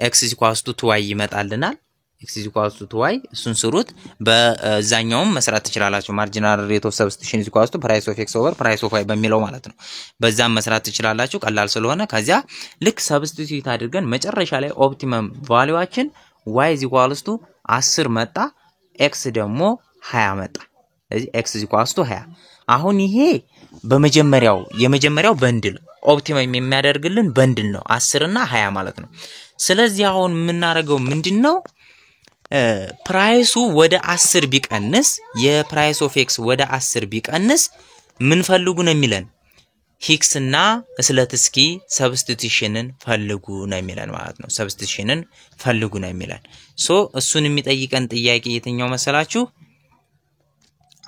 x = 2y ይመጣልናል x = 2y እሱን ስሩት በዛኛውም መስራት ትችላላችሁ ማርጂናል ሬት ኦፍ ሰብስቲቱሽን = ፕራይስ ኦፍ x ኦቨር ፕራይስ ኦፍ y በሚለው ማለት ነው በዛም መስራት ትችላላችሁ ቀላል ስለሆነ ከዚያ ልክ ሰብስቲቱት አድርገን መጨረሻ ላይ ኦፕቲመም ቫልዩአችን y = 10 መጣ x ደግሞ 20 መጣ ስለዚህ x = 20 አሁን ይሄ የመጀመሪያው በንድል ኦፕቲመም የሚያደርግልን በንድል ነው 10 እና 20 ማለት ነው ስለዚህ አሁን የምናደርገው ምንድነው ፕራይሱ ወደ 10 ቢቀንስ የፕራይስ ኦፍ ኤክስ ወደ 10 ቢቀንስ ምን ፈልጉ ነው የሚለን ሂክስ እና ስለትስኪ ሰብስቲቱሽንን ፈልጉ ነው የሚለን ማለት ነው ሰብስቲቱሽንን ፈልጉ ነው የሚለን ሶ እሱን የሚጠይቀን ጥያቄ የትኛው መሰላችሁ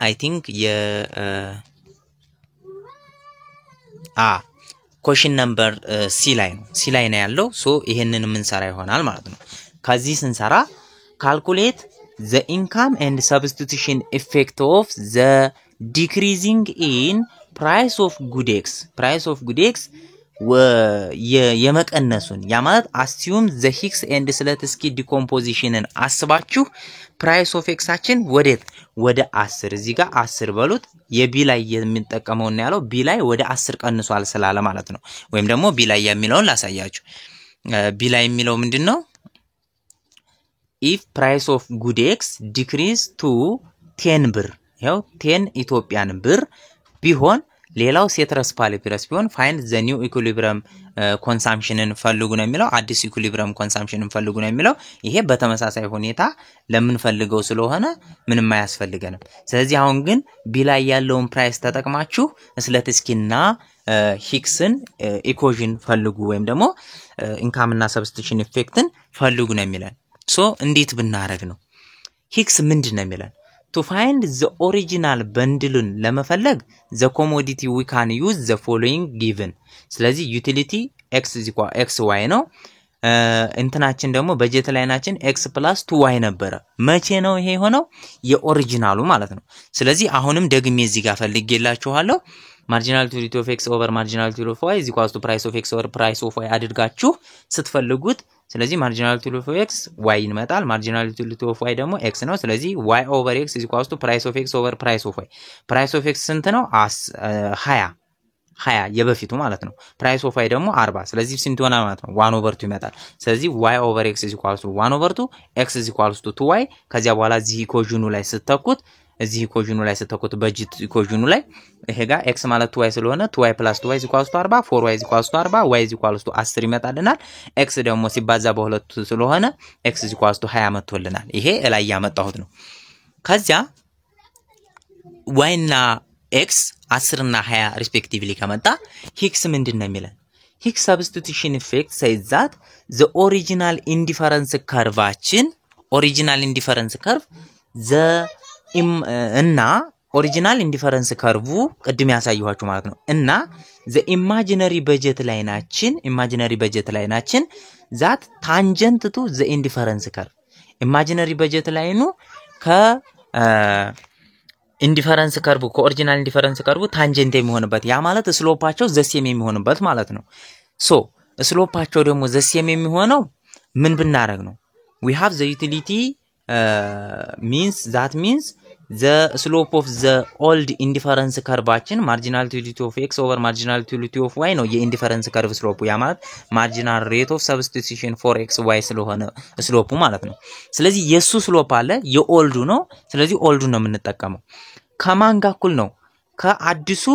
I think question number C ላይ ነው ያለው ሶ ይሄንን ምን ሰራ ይሆናል ማለት ነው ከዚህ ስንሰራ calculate the income and substitution effect of the decreasing in price of good X የመቀነሱን ያ ማለት assume the Hicks and ስለትስኪ decompositionን አስባችሁ price of X አችን ወደ 10 እዚህ ጋር 10 በሉት የቢ ላይ የምንጠቀመው እና ያለው ቢ ላይ ወደ 10 ቀንሷል ስላለ ማለት ነው ወይም ደግሞ ቢ ላይ የሚለውን ላሳያችሁ ቢ ላይ የሚለው ምንድነው if price of good X decrease to 10 ብር ያው 10 ኢትዮጵያን ብር ቢሆን ሌላው ሴትረስ ፓሊፕረስ ቢሆን find the new equilibrium consumptionን ፈልጉ ነው የሚለው አዲስ equilibrium consumptionን ፈልጉ ነው የሚለው ይሄ በተመሳሳይ ሁኔታ ለምን ፈልገው ስለሆነ ምንም አያስፈልገንም ስለዚህ አሁን ግን ቢ ላይ ያለውን ፕራይስ ተጠቅማችሁ ስለትስኪና ሂክስን ኢኩዌሽን ፈልጉ ወይም ደግሞ ኢንካም እና ሰብስቲቱሽን ኢፌክትን ፈልጉ ነው የሚለን ሶ እንዴት ብናረግ ነው ሂክስ ምንድነው የሚለን to find the original bundle ለመፈለግ the commodity we can use the following given ስለዚህ utility x xy ነው እንትናችን ደግሞ በጀት ላይናችን x + 2y ነበረ መቼ ነው ይሄ ሆነው የኦሪጂናሉ ማለት ነው ስለዚህ አሁንም ደግሜ እዚህ ጋር ፈልጌላችኋለሁ marginal utility of x over marginal utility of y is equal to price of x over price of y አድርጋችሁ ስትፈልጉት ስለዚህ marginal utility of x y ይመጣል marginal utility of y ደግሞ x ነው ስለዚህ y over x is equal to price of x over price of y price of x ስንት ነው 20 የበፊቱ ማለት ነው price of y ደግሞ 40 ስለዚህ ስንት ሆነ ማለት ነው 1 over 2 ይመጣል ስለዚህ y over x is equal to 1 over 2 x is equal to 2y ከዚያ በኋላ እዚህ ኢኩዌሽኑ ላይ ስተኩት እዚህ ኢኩዌሽኑ ላይ ስተኩት በጂት ኢኩዌሽኑ ላይ ይሄ ጋር x ማለት 2y ስለሆነ 2y + 2y is equal to 40 4y is equal to 40 y is equal to 10 ይመጣልናል x ደግሞ ሲባዛ በሁለት ስለሆነ x is equal to 20 መጥቶልናል ይሄ ላይ ያመጣሁት ነው ከዚያ y እና x 10 እና 20 respectively ከመጣ ሂክስ ምንድነው የሚለን ሂክስ substitution effect says that the original indifference curve the እና ኦሪጂናል ኢንዲፈረንስ ከርቭ ቅድም ያሳየኋችሁ ማለት ነው እና the imaginary budget ላይናችን that tangent to the indifference curve imaginary budget ላይኑ ከ ኢንዲፈረንስ ከርቭ ከኦሪጂናል ኢንዲፈረንስ ከርቭ ታንጀንት የሚሆንበት ያ ማለት ስሎፓቸው ዘሴም የሚሆንበት ማለት ነው ሶ ስሎፓቸው ደግሞ ዘሴም የሚሆነው ምን ብናረግ ነው we have the utility means the slope of the old indifference curve marginal utility of x over marginal utility of y ነው የኢንዲፈረንስ ከርቭ ስሎፑ ያ ማለት marginal rate of substitution for x y ስለሆነ ስሎፑ ማለት ነው ስለዚህ የሱ ስሎፕ አለ የኦልዱ ነው ስለዚህ ኦልዱ ነው የምንጠቀመው ከማን ጋር እኩል ነው ከአዲሱ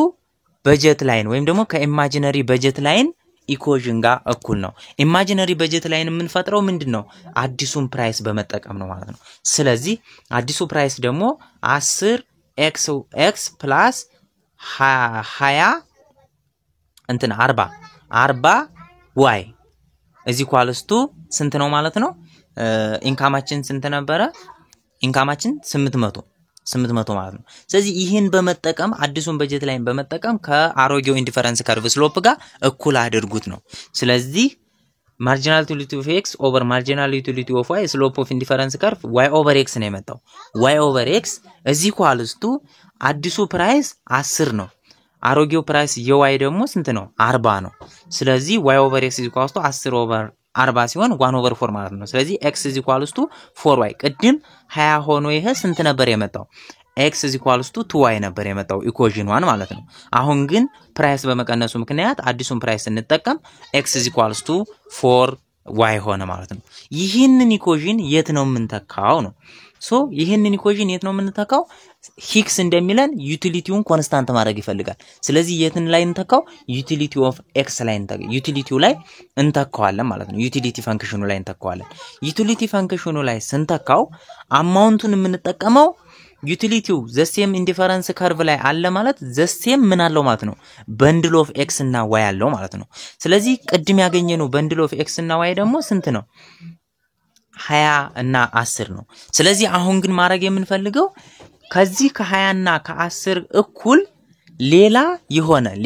በጀት ላይን ወይም ደግሞ ከኢማጂነሪ በጀት ላይን ኢኩዌሽን ጋር እኩል ነው ኢማጂነሪ በጀት ላይን የምንፈጥረው ምንድነው አዲሱን ፕራይስ በመጠቀም ነው ማለት ነው ስለዚህ አዲሱ ፕራይስ ደግሞ 10 x plus 20 እንትን 40 y is equal to ስንት ነው ማለት ነው ኢንካማችን ስንት ነበረ ኢንካማችን 800 ማለት ነው ስለዚህ ይሄን በመጠቀም አዲሱን በጀት ላይን በመጠቀም ከአሮጌው ኢንዲፈረንስ ከርቭ ስሎፕ ጋር እኩል አድርጉት ነው ስለዚህ marginal utility of x over marginal utility of y slope of indifference curve y over x ነው የመጣው y over x is equal to አዲሱ ፕራይስ 10 ነው አሮጌው ፕራይስ የy ደግሞ ስንት ነው 40 ነው ስለዚህ y over x is equal to 10 over 40 ሲሆን 1 over 4 ማለት ነው ስለዚህ x is equal to 4y ቅድም 20 ሆኖ ይሄ ስንት ነበር የመጣው x is equal to 2y ነበር የመጣው ኢኩዌሽን 1 ማለት ነው አሁን ግን ፕራይስ በመቀነሱ ምክንያት አዲሱን ፕራይስ እንጠቀም x is equal to 4y ሆነ ማለት ነው ይሄንን ኢኩዌሽን የት ነው የምንተካው ነው ሶ ይሄንን ኢኩዌሽን የት ነው የምንተካው ሂክስ እንደሚለን ዩቲሊቲውን ኮንስታንት ማድረግ ይፈልጋል ስለዚህ የትን ላይ እንተካው ዩቲሊቲ ኦፍ ኤክስ ላይ እንተካው ዩቲሊቲው ላይ እንተካዋለን ማለት ነው ዩቲሊቲ ፈንክሽኑ ላይ እንተካዋለን ዩቲሊቲ ፈንክሽኑ ላይ ስንተካው አማውንቱን የምንጠቀመው ዩቲሊቲው ዘሴም ኢንዲፈረንስ ከርቭ ላይ አለ ማለት ዘሴም ምን አለው ማለት ነው በንድል ኦፍ ኤክስ እና ዋይ አለው ማለት ነው ስለዚህ ቅድም ያገኘነው በንድል ኦፍ ኤክስ እና ዋይ ደግሞ ስንት ነው 20 እና 10 ነው ስለዚህ አሁን ግን ማድረግ የምንፈልገው ከዚህ ከ20 እና ከ10 እኩል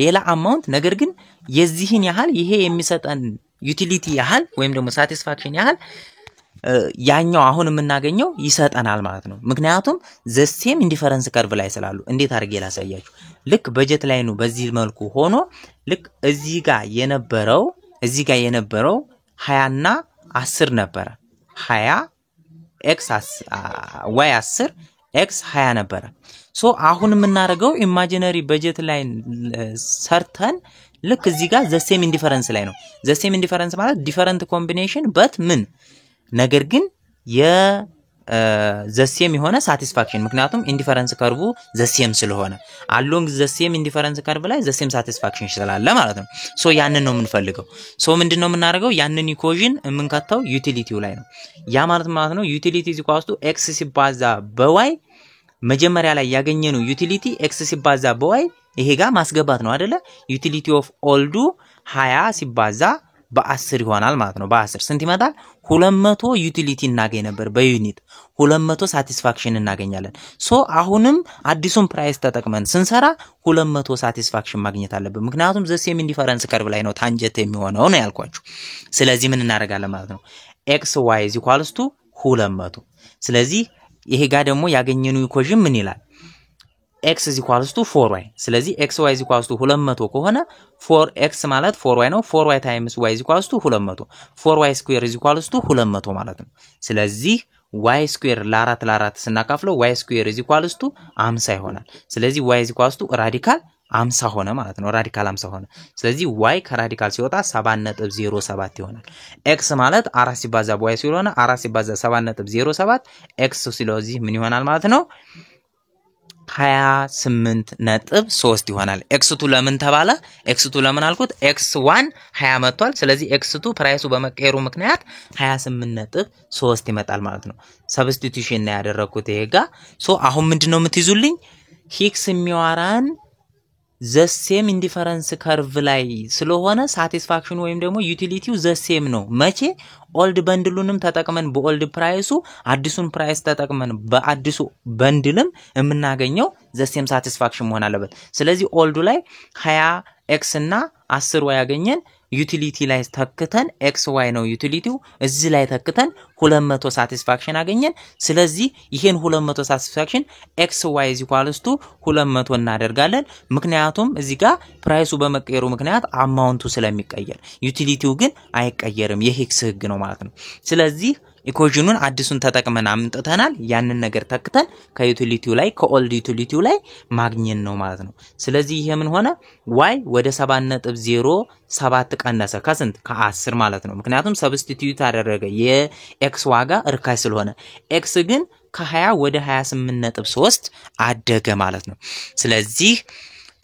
ሌላ አማውንት ነገር ግን የዚህን ያህል ይሄ የሚሰጠን ዩቲሊቲ ያህል ወይም ደግሞ ሳቲስፋክሽን ያህል ያኛው አሁን የምናገኘው ይሰጠናል ማለት ነው ምክንያቱም ዘሴም ኢንዲፈረንስ ከርቭ ላይ ስላሉ እንዴት አድርጌ ላሳያችሁ ልክ በጀት ላይ ነው በዚህ መልኩ ሆኖ ልክ እዚህ ጋር የነበረው 20 እና 10 ነበር 20 x y 10 x 20 ነበር ሶ አሁን የምናደርገው ኢማጂነሪ በጀት ላይ ሰርተን ልክ እዚህ ጋር ዘሴም ኢንዲፈረንስ ላይ ነው ዘሴም ኢንዲፈረንስ ማለት ዲፈረንት ኮምቢኔሽን በት ምን ነገር ግን ዘሴም የሆነ ሳቲስፋክሽን ምክንያቱም ኢንዲፈረንስ ከርቡ ዘሴም ስለሆነ አሎንግ ዘሴም ኢንዲፈረንስ ከርቭ ላይ ዘሴም ሳቲስፋክሽን ስላለ ማለት ነው ሶ ያንን ነው የምንፈልገው ሶ ምንድነው የምናደርገው ያንን ኢኩዌሽን የምንከተው ዩቲሊቲው ላይ ነው ያ ማለት ነው ዩቲሊቲ ሲቋስቱ x ሲባዛ በy መጀመሪያ ላይ ያገኘነው ዩቲሊቲ x ሲባዛ በy ይሄ ጋር ማስገባት ነው አይደለ ዩቲሊቲ ኦፍ ኦልዱ 20 ሲባዛ በ10 ይሆናል ማለት ነው በ10 ስንት ይመጣል 200 ዩቲሊቲ እናገኝ ነበር በዩኒት 200 ሳቲስፋክሽን እናገኛለን ሶ አሁንም አዲሱን ፕራይስ ተጠቅመን ስንሰራ 200 ሳቲስፋክሽን ማግኘት አለብን ምክንያቱም ዘሴም ኢንዲፈረንስ ከርቭ ላይ ነው ታንጀት የሚሆነው ነው ያልኳችሁ ስለዚህ ምን እናደርጋለን ማለት ነው xy = 200 ስለዚህ ይሄ ጋር ደግሞ ያገኘነው ኢኩዌሽን ምን ይላል x = 4y ስለዚህ xy = 200 ከሆነ 4x ማለት 4y ነው 4y times y = 200 4y square = 200 ማለት ነው ስለዚህ y square ለ4 ስናካፍለው y square = 50 ይሆናል ስለዚህ y = ራዲካል 50 ሆነ ማለት ነው ራዲካል 50 ሆነ ስለዚህ y ከራዲካል ሲወጣ 7.07 ይሆናል x ማለት 4 ሲባዛ y ስለሆነ 4 ሲባዛ 7.07 x ስለዚህ ምን ይሆናል ማለት ነው 28.3 ይሆናል x2 ለምን ተባለ x2 ለምን አልኩት x1 20 መጥቷል ስለዚህ x2 ፕራይሱ በመቀየሩ ምክንያት 28.3 ይመጣል ማለት ነው ሰብስቲቱሽን ነው ያደረኩት ይሄ ጋር ሶ አሁን ምንድነው የምትይዙልኝ ሂክስ የሚዋራን ዘሴም ኢንዲፈረንስ ከርቭ ላይ ስለሆነ ሳቲስፋክሽን ወይም ደግሞ ዩቲሊቲው ዘሴም ነው መቼ ኦልድ በንድሉንም ተጠቅመን በኦልድ ፕራይሱ አዲሱን ፕራይስ ተጠቅመን በአዲሱ በንድልም የምናገኘው ዘሴም ሳቲስፋክሽን መሆን አለበት ስለዚህ ኦልዱ ላይ 20x እና 10y ያገኘን ዩቲሊቲ ላይ ተከተን xy ነው ዩቲሊቲው እዚህ ላይ ተከተን 200 ሳቲስፋክሽን አገኘን ስለዚህ ይሄን 200 ሳቲስፋክሽን xy = 200 እናደርጋለን ምክንያቱም እዚህ ጋር ፕራይሱ በመቀየሩ ምክንያት አማውንቱ ስለሚቀየር ዩቲሊቲው ግን አይቀየርም የሂክስ ህግ ነው ማለት ነው ስለዚህ ኢኩዌሽኑን አዲሱን ተጠቅመን አምጥተናል ያንን ነገር ተክተን ከዩቲሊቲው ላይ ከኦልድ ዩቲሊቲው ላይ ማግኘት ነው ማለት ነው ስለዚህ ይሄ ምን ሆነ y ወደ 7.07 ቀነሰ ከስንት ከ10 ማለት ነው ምክንያቱም ሰብስቲቲዩት አደረገ የx ዋጋ እርካሽ ስለሆነ x ግን ከ20 ወደ 28.3 አደገ ማለት ነው ስለዚህ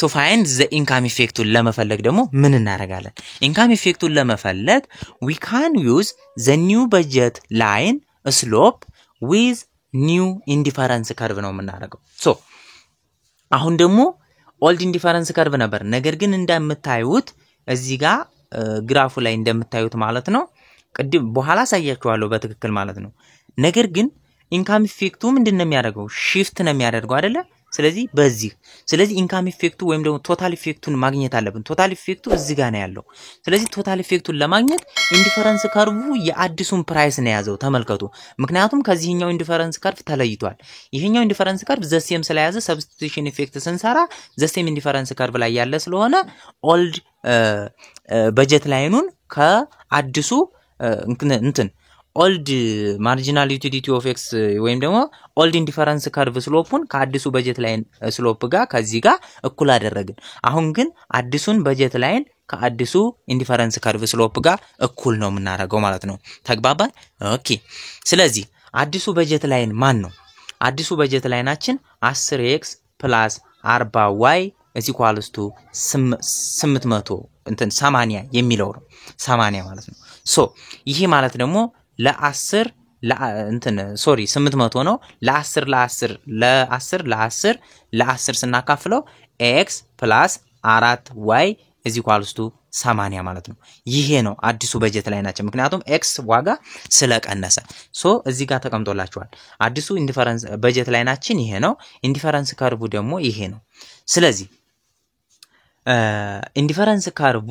to find the income effect ለመፈለግ ደግሞ ምን እናደርጋለን income effect ለመፈለግ we can use the new budget line slope with new indifference curve ነው የምናደርገው so አሁን ደግሞ old indifference curve ነበር ነገር ግን እንደምታዩት እዚህ ጋር ግራፉ ላይ እንደምታዩት ማለት ነው ቅድም በኋላ ሳያችኋለሁ በትክክል ማለት ነው ነገር ግን income effect ምንድነው የሚያደርገው shift ነው የሚያደርገው አይደለ ስለዚህ ኢንካም ኢፌክቱ ወይም ደግሞ ቶታል ኢፌክቱን ማግኘት አለብን ቶታል ኢፌክቱ እዚህ ጋር ነው ያለው ስለዚህ ቶታል ኢፌክቱን ለማግኘት ኢንዲፈረንስ ከርቭ የአዲሱን ፕራይስ ነው ያዘው ተመልከቱ ምክንያቱም ከዚህኛው ኢንዲፈረንስ ከርቭ ተለይቷል ይሄኛው ኢንዲፈረንስ ከርቭ ዘሴም ስለያዘ ሰብስቲቱሽን ኢፌክት ስንሰራ ዘሴም ኢንዲፈረንስ ከርቭ ላይ ያለ ስለሆነ ኦልድ በጀት ላይኑን ከአዲሱ old marginal utility of x ወይም ደግሞ old indifference curve ስሎፑን ከአዲሱ በጀት ላይን ስሎፕ ጋር ከዚህ ጋር እኩል አደረግን አሁን ግን አዲሱን በጀት ላይን ከአዲሱ ኢንዲፈረንስ ከርቭ ስሎፕ ጋር እኩል ነው የምናደርገው ማለት ነው ተግባባን ኦኬ ስለዚህ አዲሱ በጀት ላይን ማን ነው አዲሱ በጀት ላይናችን 10x + 40y = 800 80 የሚለው ነው 80 ማለት ነው ሶ ይሄ ማለት ደግሞ ለ10 እንትን ሶሪ 800 ነው ለ10 ለ10 ስናካፍለው x + 4y = 80 ማለት ነው ይሄ ነው አዲሱ በጀት ላይ ናቸው ምክንያቱም x ዋጋ ስለቀነሰ ሶ እዚህ ጋር ተቀምጦላችኋል አዲሱ ኢንዲፈረንስ በጀት ላይ ናችን ይሄ ነው ኢንዲፈረንስ ካርቡ ደግሞ ይሄ ነው ስለዚህ ኢንዲፈረንስ ካርቡ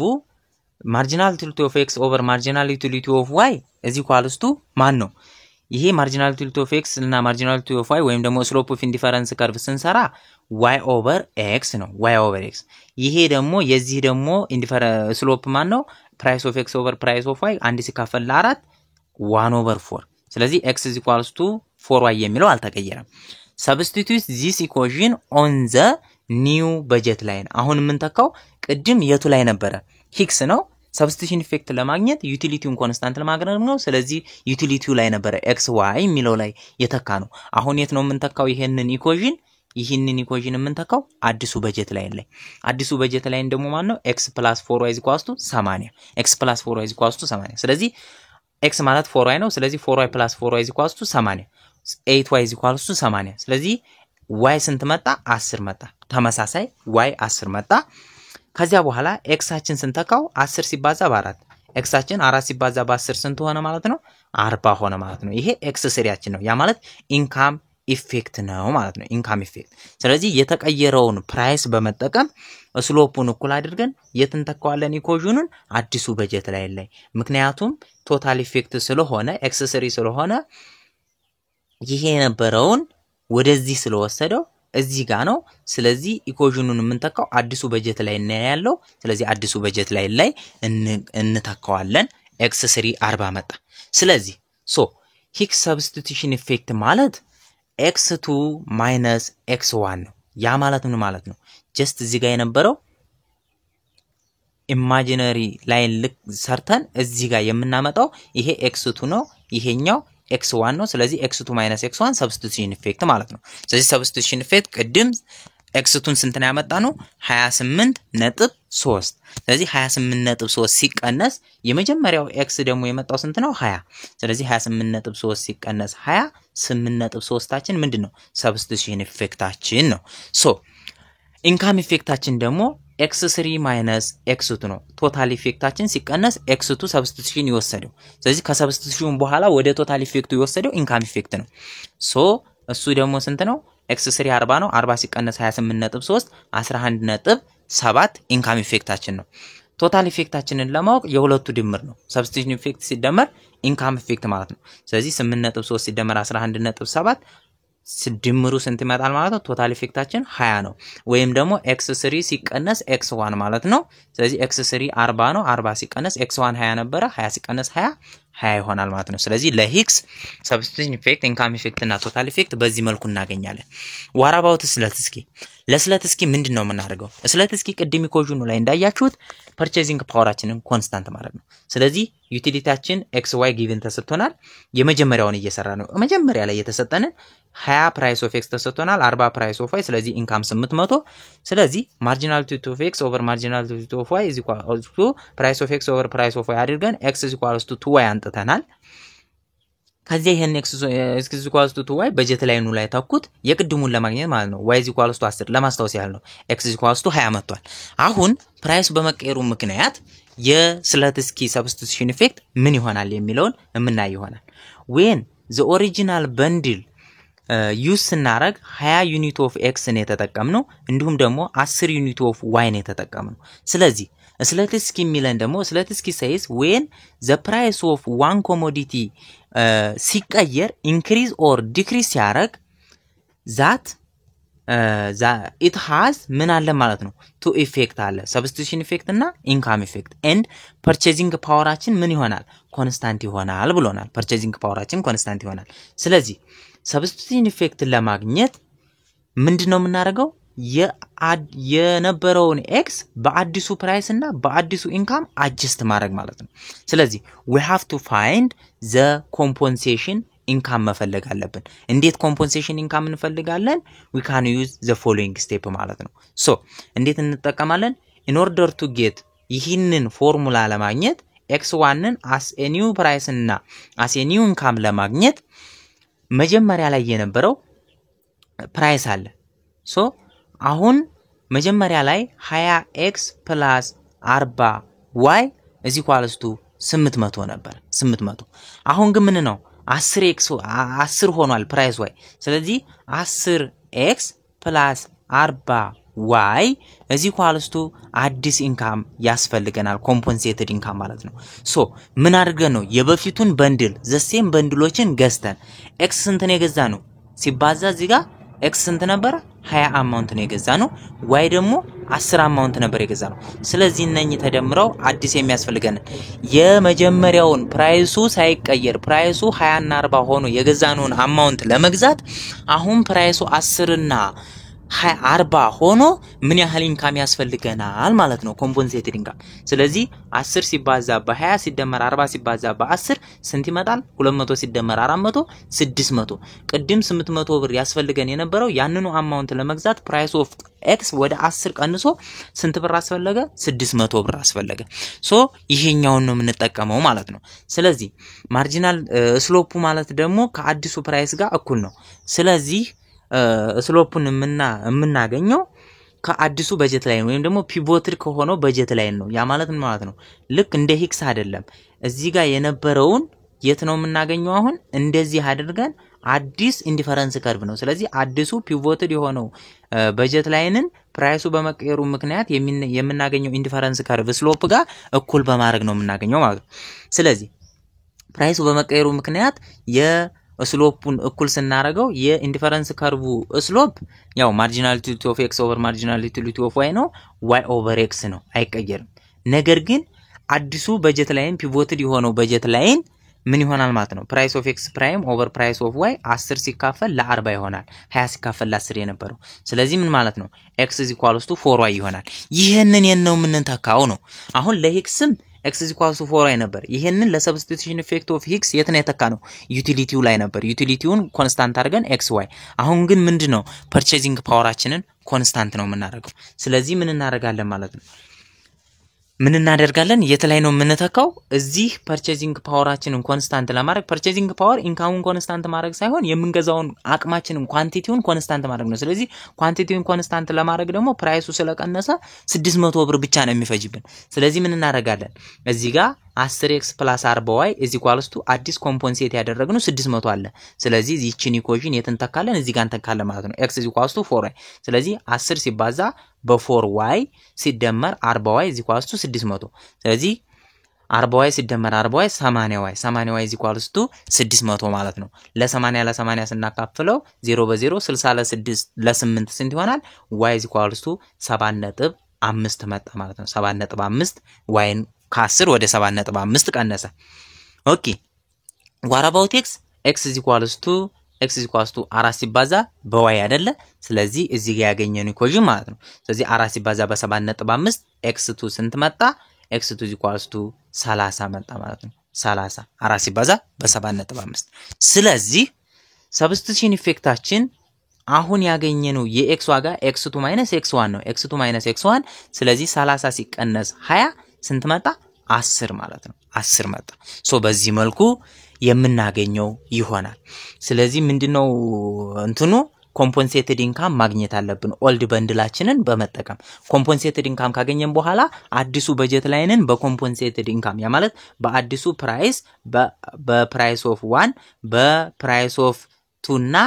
marginal utility of x over marginal utility of y = ማን ነው ይሄ marginal utility of x እና marginal utility of y ወይም ደግሞ slope of indifference curve ስንሰራ y over x ነው y over x ይሄ ደግሞ የዚህ ደግሞ slope ማን ነው price of x over price of y አንድ ሲካፈል ለ4 1 over 4 ስለዚህ x = 4y የሚለው አልተቀየረም substitute this equation on the new budget line አሁን ምን ተካው ቅድም የቱ ላይ ነበረ ሂክስ ነው substitution effect ለማግኘት ዩቲሊቲውን ኮንስታንት ለማግኘት ነው ስለዚህ ዩቲሊቲው ላይ ነበረ xy የሚለው ላይ የተካ ነው አሁን የት ነው ምን ተካው ይሄንን ኢኩዌሽን የምንተካው አዲሱ በጀት ላይ ደግሞ ማን ነው x + 4y = 80 x + 4y = 80 ስለዚህ x ማለት 4y ነው ስለዚህ 4y + 4y = 80 8y = 80 ስለዚህ y ስንት መጣ 10 መጣ ተመሳሳይ y 10 መጣ ከዚያ በኋላ xአችን ስንተካው 10 ሲባዛ በ4 xአችን 4 ሲባዛ በ10 ስንት ሆነ ማለት ነው 40 ሆነ ማለት ነው ይሄ x ስሪያችን ነው ያ ማለት ኢንካም ኢፌክት ነው ማለት ነው ኢንካም ኢፌክት ስለዚህ የተቀየረውን ፕራይስ በመጠቀም ስሎፑን እኩል አድርገን የትንተካዋለን ኢኩዌሽኑን አዲሱ በጀት ላይ ምክንያቱም ቶታል ኢፌክት ስለሆነ x3 ስለሆነ ይሄ የነበረውን ወደዚህ ስለወሰደው እዚህ ጋር ነው ስለዚህ ኢኩዌሽኑን የምንተካው አዲሱ በጀት ላይ ያለው ስለዚህ አዲሱ በጀት ላይ እንተካዋለን x3 40 መጣ ስለዚህ ሂክስ ሰብስቲቱሽን ኢፌክት ማለት x2 - x1 ነው ያ ማለት ምን ማለት ነው ጀስት እዚህ ጋር የነበረው ኢማጂነሪ ላይን ሰርተን እዚህ ጋር የምናመጣው ይሄ x2 ነው ይሄኛው x1 ነው ስለዚህ x2 - x1 substitution effect ማለት ነው ስለዚህ substitution effect ቅድም x2ን ስንት ነው ያመጣነው 28.3 ስለዚህ 28.3 ሲቀነስ የመጀመሪያው x ደግሞ የመጣው ስንት ነው 20 ስለዚህ 28.3 ሲቀነስ 20 8.3ታችን ምንድነው substitution effectታችን ነው ኢንካም ኢፌክታችን ደግሞ x3 - x2 ነው ቶታል ኢፌክታችን ሲቀነስ x2 ሰብስቲቱሽን ይወሰደው ስለዚህ ከሰብስቲቱሽን በኋላ ወደ ቶታል ኢፌክቱ ይወሰደው ኢንካም ኢፌክት ነው እሱ ደግሞ ስንት ነው x3 40 ነው 40 ሲቀነስ 28.3 11.7 ኢንካም ኢፌክታችን ነው ቶታል ኢፌክታችንን ለማወቅ የሁለቱ ድምር ነው ሰብስቲቱሽን ኢፌክት ሲደመር ኢንካም ኢፌክት ማለት ነው ስለዚህ 8.3 ሲደመር 11.7 ድምሩ ስንት ይመጣል ማለት ነው ቶታል ኢፌክታችን 20 ነው ወይም ደግሞ x3 ሲቀነስ x1 ማለት ነው ስለዚህ x3 40 ነው 40 ሲቀነስ x1 20 ነበረ 20 ሲቀነስ 20 ይሆናል ማለት ነው ስለዚህ ለሂክስ ሰብስቲቱሽን ኢፌክት ኢንካም ኢፌክት እና ቶታል ኢፌክት በዚህ መልኩ እናገኛለን what about ስለትስኪ ለስለትስኪ ምንድነው የምናደርገው ስለትስኪ ቅድም ኢኩዌሽኑ ላይ እንዳያችሁት ፐርቼዚንግ ፓወራችንን ኮንስታንት ማድረግ ነው ስለዚህ ዩቲሊቲያችን xy ጊቭን ተሰጥቶናል የመጀመሪያውን እየሰራ ነው መጀመሪያ ላይ የተሰጠንን 20 ፕራይስ ኦፍ x ተሰጥቶናል 40 ፕራይስ ኦፍ y ስለዚህ ኢንካም 800 ስለዚህ ማርጂናል ዩቲሊቲ ኦፍ x ኦቨር ማርጂናል ዩቲሊቲ ኦፍ y ፕራይስ ኦፍ x ኦቨር ፕራይስ ኦፍ y አድርገን x 2y አንጥተናል ከዚህ ይሄን x 2y በጀት ላይኑ ላይ ታኩት የቅድሙን ለማግኘት ማለት ነው y 10 ለማስታወስ ያህል ነው x 20 መጥቷል አሁን ፕራይስ በመቀየሩ ምክንያት የስለትስኪ ሰብስቲቱሽን ኢፌክት ምን ይሆናል የሚለውን እናይ ይሆናል when the original bundle ዩዝ ስናረግ 20 ዩኒት ኦፍ x ነው የተጠቀምነው እንዲሁም ደግሞ 10 ዩኒት ኦፍ y ነው የተጠቀምነው ስለዚህ ስለትስኪ የሚለን ደግሞ ስለትስኪ says when the price of one commodity ሲቀየር increase or decrease ሲያረግ that it has ምን አለ ማለት ነው two effect አለ substitution effect እና income effect and purchasing powerአችን ምን ይሆናል ኮንስታንት ይሆናል ብሎናል purchasing powerአችን ኮንስታንት ይሆናል ስለዚህ substitution effect ለማግኘት ምንድነው የምናደርገው የነበረውን x በአዲሱ ፕራይስ እና በአዲሱ ኢንካም አድጀስት ማድረግ ማለት ነው ስለዚህ we have to find the compensation income መፈለግ አለብን እንዴት compensation income እንፈልጋለን we can use the following step ማለት ነው እንዴት እንጠቀማለን in order to get ይህንን ፎርሙላ ለማግኘት x1ን as a new price እና as a new income ለማግኘት መጀመሪያ ላይ የነበረው ፕራይስ አለ ሶ አሁን መጀመሪያ ላይ 20x plus 40y is equals to 800 ነበር 800 አሁን ግን ምን ነው 10x 10 ሆኗል ፕራይስ y ስለዚህ 10x plus 40y is equals to አዲስ ኢንካም ያስፈልገናል ኮምፐንሴትድ ኢንካም ማለት ነው ሶ ምን አድርገን ነው የበፊቱን በንድል ዘሴም በንድሎችን ገዝተን x ስንት ነው የገዛ ነው ሲባዛ እዚህ ጋር x ስንት ነበር 20 አማውንት ነው የገዛ ነው y ደግሞ 10 አማውንት ነበር የገዛ ነው ስለዚህ እነኚህ ተደምረው አዲስ የሚያስፈልገን የመጀመሪያውን ፕራይሱ ሳይቀየር ፕራይሱ 20 እና 40 ሆኖ የገዛነውን አማውንት ለመግዛት አሁን ፕራይሱ 10 እና 40 ሆኖ ምን ያህል ኢንካም ያስፈልገናል ማለት ነው ኮምፐንሴትድ ኢንካም ስለዚህ 10 ሲባዛ በ20 ሲደመር 40 ሲባዛ በ10 ስንት ይመጣል 200 ሲደመር 400 600 ቅድም 800 ብር ያስፈልገን የነበረው ያንኑ አማውንት ለመግዛት ፕራይስ ኦፍ x ወደ 10 ቀንሶ ስንት ብር አስፈልገ 600 ብር አስፈልገ ሶ ይሄኛውን ነው የምንጠቀመው ማለት ነው ስለዚህ ማርጂናል ስሎፑ ማለት ደግሞ ከአዲሱ ፕራይስ ጋር እኩል ነው ስለዚህ ስሎፑን የምናገኘው ከአዲሱ በጀት ላይ ወይም ደግሞ ፒቮትድ ከሆነው በጀት ላይ ነው ያ ማለት ምን ማለት ነው ልክ እንደ ሂክስ አይደለም እዚህ ጋር የነበረውን የት ነው የምናገኘው አሁን እንደዚህ አድርገን አዲስ ኢንዲፈረንስ ከርቭ ነው ስለዚህ አዲሱ ፒቮትድ የሆነው በጀት ላይንን ፕራይሱ በመቀየሩ ምክንያት የምናገኘው ኢንዲፈረንስ ከርቭ ስሎፕ ጋር እኩል በማድረግ ነው የምናገኘው ማለት ነው ስለዚህ ፕራይሱ በመቀየሩ ምክንያት ስሎፑን እኩል ስናረጋው የኢንዲፈረንስ ከርቡ ስሎፕ ያው ማርጂናሊቲ ኦፍ x ኦቨር ማርጂናሊቲ ኦፍ y ነው y ኦቨር x ነው አይቀየርም ነገር ግን አዲሱ በጀት ላይን ፒቮትድ የሆነው በጀት ላይን ምን ይሆናል ማለት ነው ፕራይስ ኦፍ x ፕራይም ኦቨር ፕራይስ ኦፍ y 10 ሲካፈል ለ40 ይሆናል 20 ሲካፈል ለ10 የነበረው ስለዚህ ምን ማለት ነው x = 4y ይሆናል ይሄንን የነው ምን ተካው ነው አሁን ለሂክስም x = 4y ነበር ይሄንን ለሰብስቲቱሽን ኢፌክት ኦፍ ሂክስ የት ነው የተካ ነው ዩቲሊቲው ላይ ነበር ዩቲሊቲውን ኮንስታንት አድርገን xy አሁን ግን ምንድነው ፐርቼዚንግ ፓወራችንን ኮንስታንት ነው የምናደርገው ስለዚህ ምን እናደርጋለን ማለት ነው ምን እናደርጋለን የት ላይ ነው የምንተካው እዚህ ፐርቼዚንግ ፓወራችንን ኮንስታንት ለማድረግ ፐርቼዚንግ ፓወር ኢንካሙን ኮንስታንት ማድረግ ሳይሆን የምንገዛውን አቅማችንን ኳንቲቲውን ኮንስታንት ማድረግ ነው ስለዚህ ኳንቲቲውን ኮንስታንት ለማድረግ ደግሞ ፕራይሱ ስለቀነሰ 600 ብር ብቻ ነው የሚፈጅብን ስለዚህ ምን እናደርጋለን እዚህ ጋር 10x plus 40y is equals to አዲስ ኮምፖንሴት ያደረግነው 600 አለ ስለዚህ እዚህችን ኢኩዌሽን የተንተካለን እዚህ ጋር እንተካለን ማለት ነው x is equals to 4y ስለዚህ 10 ሲባዛ በ4y ሲደመር 40y is equals to 600 ስለዚህ 40y ሲደመር 40y 80y 80y is equals to 600 ማለት ነው ለ80 ለ80 ስናካፍለው 0 በ0 60 ለ6 ለ8 ስንት ይሆናል y is equals to 7.5 መጣ ማለት ነው 7.5 y ከ10 ወደ 7.5 ቀነሰ ኦኬ what about x x is equals to 4 ሲባዛ በy አይደለ ስለዚህ እዚህ ጋር ያገኘነው ኢኩዌሽን ማለት ነው ስለዚህ 4 ሲባዛ በ7.5 x2 ስንት መጣ x2 is equals to 30 መጣ ማለት ነው 30 4 ሲባዛ በ7.5 ስለዚህ ሰብስቲቱሽን ኢፌክታችን አሁን ያገኘነው የx ዋጋ x2 x1 ነው x2 x1 ስለዚህ 30 ሲቀነስ 20 ስንት መጣ 10 ማለት ነው 10 መጣ ሶ በዚህ መልኩ የምናገኘው ይሆናል ስለዚህ ምንድነው እንትኑ ኮምፐንሴትድ ኢንካም ማግኘት አለብን ኦልድ በንድላችንን በመጠቀም ኮምፐንሴትድ ኢንካም ካገኘን በኋላ አዲሱ በጀት ላይንን በኮምፐንሴትድ ኢንካም ያ ማለት በአዲሱ ፕራይስ በፕራይስ ኦፍ 1 በፕራይስ ኦፍ 2 እና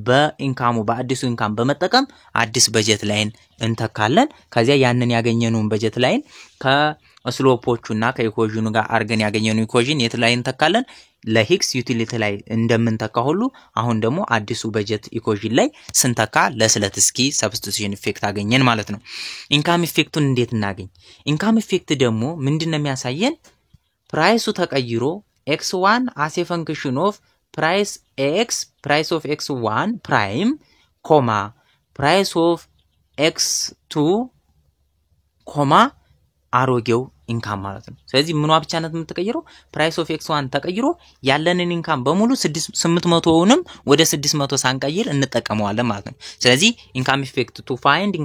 በኢንካሙ በአዲሱ ኢንካም በመጠቀም አዲስ በጀት ላይን እንተካለን ከዚያ ያንን ያገኘነውን በጀት ላይን ከስሎፖቹና ከኢኩዌሽኑ ጋር አርገን ያገኘነው ኢኩዌሽን የት ላይ እንተካለን ለሂክስ ዩቲሊቲ ላይ እንደምንተካ ሁሉ አሁን ደግሞ አዲሱ በጀት ኢኩዌሽን ላይ ስንተካ ለስለት እስኪ ሰብስቲቱሽን ኢፌክት አገኘን ማለት ነው ኢንካም ኢፌክቱን እንዴት እናገኝ ኢንካም ኢፌክት ደግሞ ምንድነው የሚያሳየን ፕራይሱ ተቀይሮ x1 as a function of price of x1 prime comma price of x2 comma አሮጌው ኢንካም ማለት ነው ስለዚህ ምንዋ ብቻነት የምትቀይረው ፕራይስ ኦፍ x1 ተቀይሮ ያለንን ኢንካም በሙሉ 800ውንም ወደ 600 ሳንቀይር እንጠቀመዋለን ማለት ነው ስለዚህ ኢንካም ኢፌክት ቱ ፋይንድ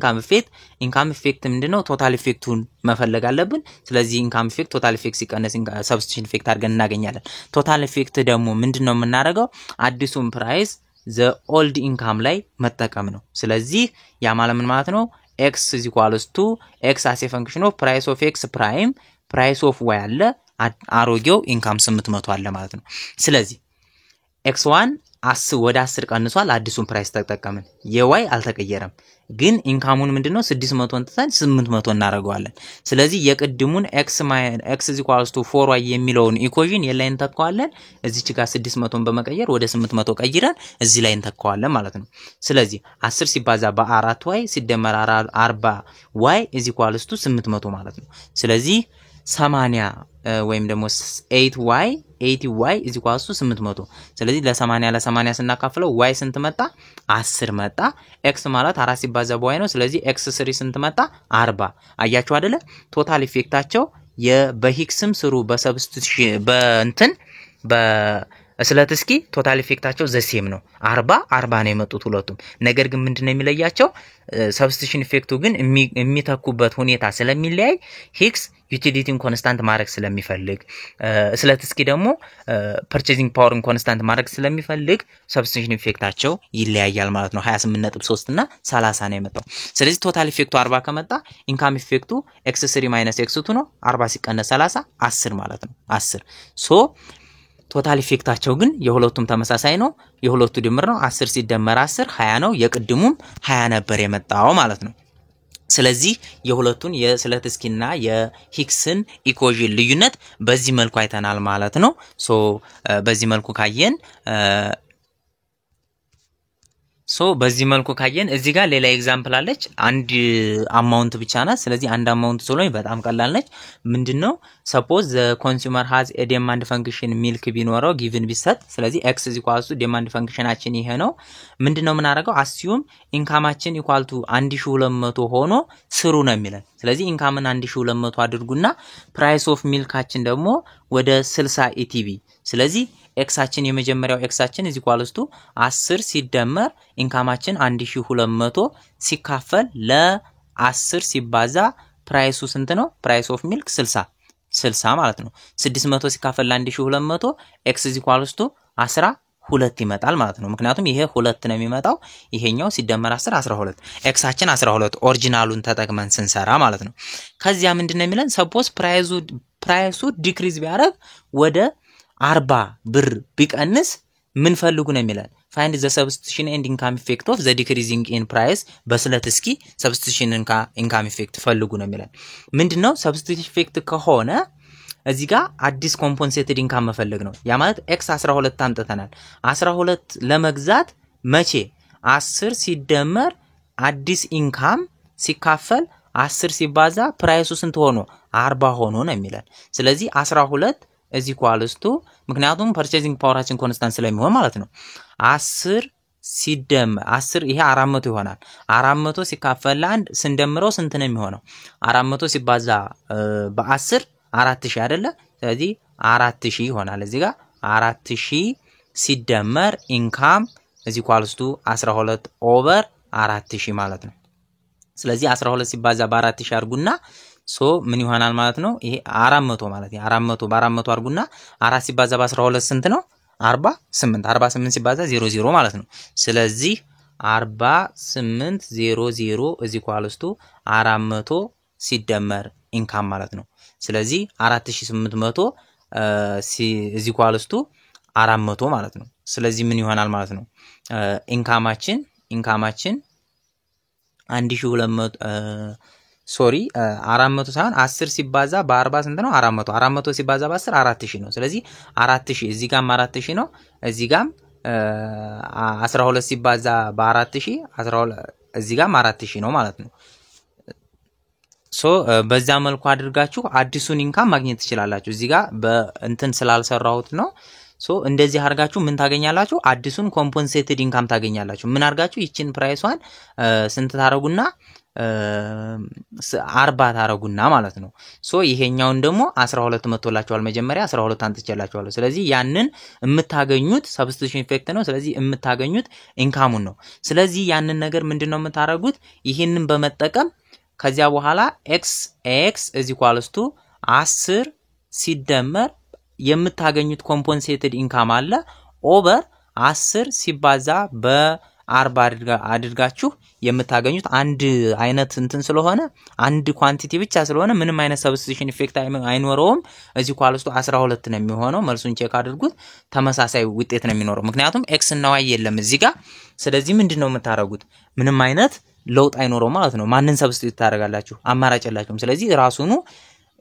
ኢንካም ኢፌክት ምንድነው ቶታል ኢፌክቱን መፈለግ አለብን ስለዚህ ኢንካም ኢፌክት ቶታል ኢፌክት ሲቀነስ ሰብስቲቱሽን ኢፌክት አድርገን እናገኛለን ቶታል ኢፌክት ደግሞ ምንድነው የምናደርገው አዲሱን ፕራይስ the old income ላይ መጠቀም ነው ስለዚህ ያ ማለት ምን ማለት ነው x is equals to x as a function of price of x prime price of y አለ አሮጌው ኢንካም 800 አለ ማለት ነው ስለዚህ x1 ወደ 10 ቀንሷል አዲሱን ፕራይስ ተጠቀምን የy አልተቀየረም ግን ኢንካሙን ምንድነው 600 እንተን 800 እናረጋዋለን ስለዚህ የቅድሙን x is equals to 4y የሚለውን ኢኩዌሽን የላይ እንተካዋለን እዚች ጋር 600ን በመቀየር ወደ 800 ቀይረን እዚ ላይ እንተካዋለን ማለት ነው ስለዚህ 10 ሲባዛ በ4y ሲደመር 40y is equals to 800 ማለት ነው ስለዚህ 80 ወይም ደግሞ 80y is equals to 800 ስለዚህ ለ80 ስናካፍለው y ስንት መጣ 10 መጣ x ማለት 4 ሲባዛ በy ነው ስለዚህ x3 ስንት መጣ 40 አያችሁ አይደለ ቶታል ኢፌክታቸው በሂክስም ስሩ በሰብስቲቱሽን በእንትን ስለትስኪ ቶታል ኢፌክታቸው ዘሴም ነው 40 ነው የመጡት ሁለቱም ነገር ግን ምንድነው የሚለያቸው ሰብስቲቱሽን ኢፌክቱ ግን የሚተኩበት ሁኔታ ስለሚለያይ ሂክስ ዩቲሊቲን ኮንስታንት ማድረግ ስለሚፈልግ ስለትስኪ ደግሞ ፐርቼዚንግ ፓወርን ኮንስታንት ማድረግ ስለሚፈልግ ሰብስቲቱሽን ኢፌክታቸው ይለያያል ማለት ነው 28.3 እና 30 ነው የመጣው ስለዚህ ቶታል ኢፌክቱ 40 ከመጣ ኢንካም ኢፌክቱ x3 - x2 ነው 40 ሲቀነስ 30 10 ማለት ነው 10 ሶ ቶታል ኢፌክታቸው ግን የሁለቱም ተመሳሳይ ነው የሁለቱ ድምር ነው 10 ሲደመር 10 20 ነው የቅድሙም 20 ነበር የመጣው ማለት ነው ስለዚህ የሁለቱን የስለትስኪና የሂክስን ኢኩዌሽን ልዩነት በዚህ መልኩ አይተናል ማለት ነው ሶ በዚህ መልኩ ካየን እዚህ ጋር ሌላ ኤግዛምፕል አለች አንድ አማውንት ብቻ ናት ስለዚህ አንድ አማውንት ስለሆነ በጣም ቀላል ነች ምንድነው suppose the consumer has a demand function milk ቢኖረው given ቢሰጥ ስለዚህ x is equals to demand functionአችን ይሄ ነው ምንድነው ምናረጋው assume ኢንካማችን equal to 1200 ሆኖ ስሩ ነው የሚለን ስለዚህ ኢንካምን 1200 አድርጉና price of milkአችን ደግሞ ወደ 60 ETB ስለዚህ ኤክሳችን የመጀመሪያው ኤክሳችን is equals to 10 ሲደመር ኢንካማችን 1200 ሲካፈል ለ10 ሲባዛ ፕራይሱ ስንት ነው ፕራይስ ኦፍ ሚልክ 60 ማለት ነው 600 ሲካፈል ለ1200 x is equals to 12 ይመጣል ማለት ነው ምክንያቱም ይሄ 2 ነው የሚመጣው ይሄኛው ሲደመር 10 12 ኤክሳችን 12 ኦሪጂናሉን ተጠቅመን ስንሰራ ማለት ነው ከዚያ ምንድነው የሚለን suppose ፕራይሱ ዲክሪዝ ቢያደርግ ወደ 40 ብር ቢቀንስ ምን ፈልጉ ነው የሚለን find the substitution and income effect of the decreasing in price በስለትስኪ substitution income effect ፈልጉ ነው የሚለን ምንድነው substitution effect ከሆነ እዚህ ጋር አዲስ ኮምፖንሴትድ ኢንካም መፈለግ ነው ያ ማለት x 12 አምጥተናል 12 ለመግዛት መቼ 10 ሲደመር አዲስ ኢንካም ሲካፈል 10 ሲባዛ ፕራይሱ ስንት ሆኖ 40 ሆኖ ነው የሚለን ስለዚህ 12 is equals to ምክንያቱም purchasing powerአችን ኮንስታንት ስለሚሆን ማለት ነው 10 ሲደመር 10 ይሄ 400 ይሆናል 400 ሲካፈል ለአንድ ስንደምረው ስንት ነው የሚሆነው 400 ሲባዛ በ10 4000 አይደለ ስለዚህ 4000 ይሆናል እዚህ ጋር 4000 ሲደመር ኢንካም is equals to 12 over 4000 ማለት ነው ስለዚህ 12 ሲባዛ በ4000 አርጉና ሶ ምን ይሆናል ማለት ነው ይሄ 400 ማለት ነው 400 በ400 አርጉና 4 ሲባዛ በ12 ስንት ነው 48 ሲባዛ 00 ማለት ነው ስለዚህ 4800 is equals to 400 ሲደመር ኢንካም ማለት ነው ስለዚህ 4800 is equals to 400 ማለት ነው ስለዚህ ምን ይሆናል ማለት ነው ኢንካማችን 1200 ሶሪ 400 ሳይሆን 10 ሲባዛ በ40 ስንት ነው 400 ሲባዛ በ10 4000 ነው ስለዚህ 4000 እዚህ ጋር 4000 ነው እዚህ ጋር 12 ሲባዛ በ4000 12 እዚህ ጋር 4000 ነው ማለት ነው ሶ በዛ መልኩ አድርጋችሁ አዲሱን ኢንካም ማግኘት ትችላላችሁ እዚህ ጋር በእንትን ስላልሰራሁት ነው ሶ እንደዚህ አርጋችሁ ምን ታገኛላችሁ አዲሱን ኮምፖንሴትድ ኢንካም ታገኛላችሁ ምን አርጋችሁ ይቺን ፕራይሷን ስንት ታረጉና 40 ታረጉና ማለት ነው ሶ ይሄኛውን ደግሞ 12 መጥቶላችኋል መጀመሪያ 12 አንጥቼላችኋለሁ ስለዚህ ያንን የምታገኙት ሰብስቲቱሽን ኢፌክት ነው ስለዚህ የምታገኙት ኢንካሙን ነው ስለዚህ ያንን ነገር ምንድነው የምታረጉት ይሄንን በመጠቀም ከዚያ በኋላ x = 10 ሲደመር የምታገኙት ኮምፖንሴትድ ኢንካም አለ ኦቨር 10 ሲባዛ በ40 አድርጋችሁ የምታገኙት አንድ አይነት እንትን ስለሆነ አንድ ኳንቲቲ ብቻ ስለሆነ ምንም አይነት ሰብስቲቱሽን ኢፌክት አይኖረውም እዚህ ኳልስቱ 12 ነው የሚሆነው መልሱን ቼክ አድርጉት ተመሳሳይ ውጤት ነው የሚኖረው ምክንያቱም x እና y የለም እዚህ ጋር ስለዚህ ምንድነው የምታረጉት ምንም አይነት ለውጥ አይኖረው ማለት ነው ማንን ሰብስቲቱት ታደርጋላችሁ አማራጭ የላችሁም ስለዚህ ራሱኑ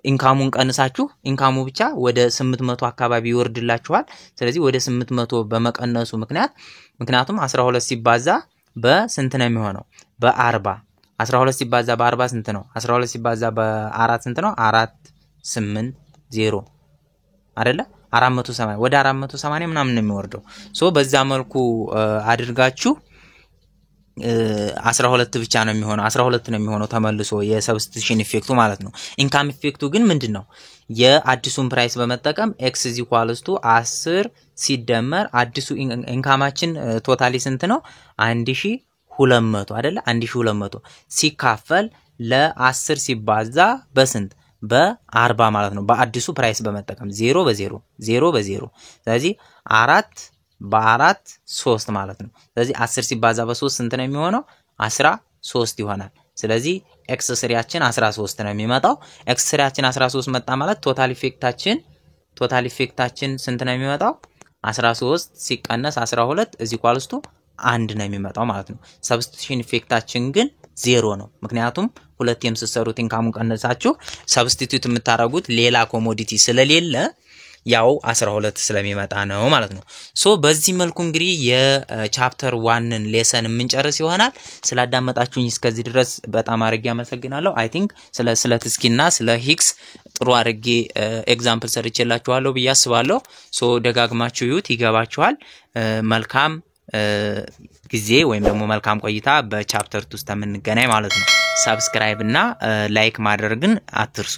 ኢንካሙን ቀንሳችሁ ኢንካሙ ብቻ ወደ 800 አካባቢ ይወርድላችኋል ስለዚህ ወደ 800 በመቀነሱ ምክንያቱም 12 ሲባዛ በስንት ነው የሚሆነው በ40 12 ሲባዛ በ40 ስንት ነው 12 ሲባዛ በ4 ስንት ነው 480 አይደለ 480 ወደ 480 ምናምን ነው የሚወርደው ሶ በዛ መልኩ አድርጋችሁ 12 ብቻ ነው የሚሆነው 12 ነው የሚሆነው ተመልሶ የሰብስቲቱሽን ኢፌክቱ ማለት ነው ኢንካም ኢፌክቱ ግን ምንድነው የአዲሱን ፕራይስ በመጠቀም x = 10 ሲደመር አዲሱ ኢንካማችን ቶታሊ ስንት ነው 1200 አይደለ 1200 ሲካፈል ለ10 ሲባዛ በስንት በ40 ማለት ነው በአዲሱ ፕራይስ በመጠቀም 0 በ0 0 በ0 ስለዚህ 4 በ4 3 ማለት ነው ስለዚህ 10 ሲባዛ በ3 ስንት ነው የሚሆነው 13 ይሆናል ስለዚህ x ስሪያችን 13 ነው የሚመጣው x ስሪያችን 13 መጣ ማለት ቶታል ኢፌክታችን ስንት ነው የሚመጣው 13 ሲቀነስ 12 = 1 ነው የሚመጣው ማለት ነው ሰብስቲቱሽን ኢፌክታችን ግን 0 ነው ምክንያቱም ሁለቴም ሲሰሩት ኢንካሙን ቀነሳችሁ ሰብስቲቱት የምታረጉት ሌላ ኮሞዲቲ ስለሌለ ያው 12 ስለሚመጣ ነው ማለት ነው ሶ በዚህ መልኩ እንግዲህ የቻፕተር 1ን ሌሰን የምንጨርስ ይሆናል ስላዳመጣችሁኝ እስከዚህ ድረስ በጣም አርጌ አመሰግናለሁ አይ ቲንክ ስለ ትስኪና ስለ ሂክስ ጥሩ አርጌ ኤግዛምፕል ሰርቼላችኋለሁ በያስባለሁ ሶ ደጋግማችሁ ይዩት ይገባችኋል መልካም ጊዜ ወይም ደግሞ መልካም ቆይታ በቻፕተር 2 ውስጥ ተምንገናኝ ማለት ነው ሰብስክራይብ እና ላይክ ማድረግን አትርሱ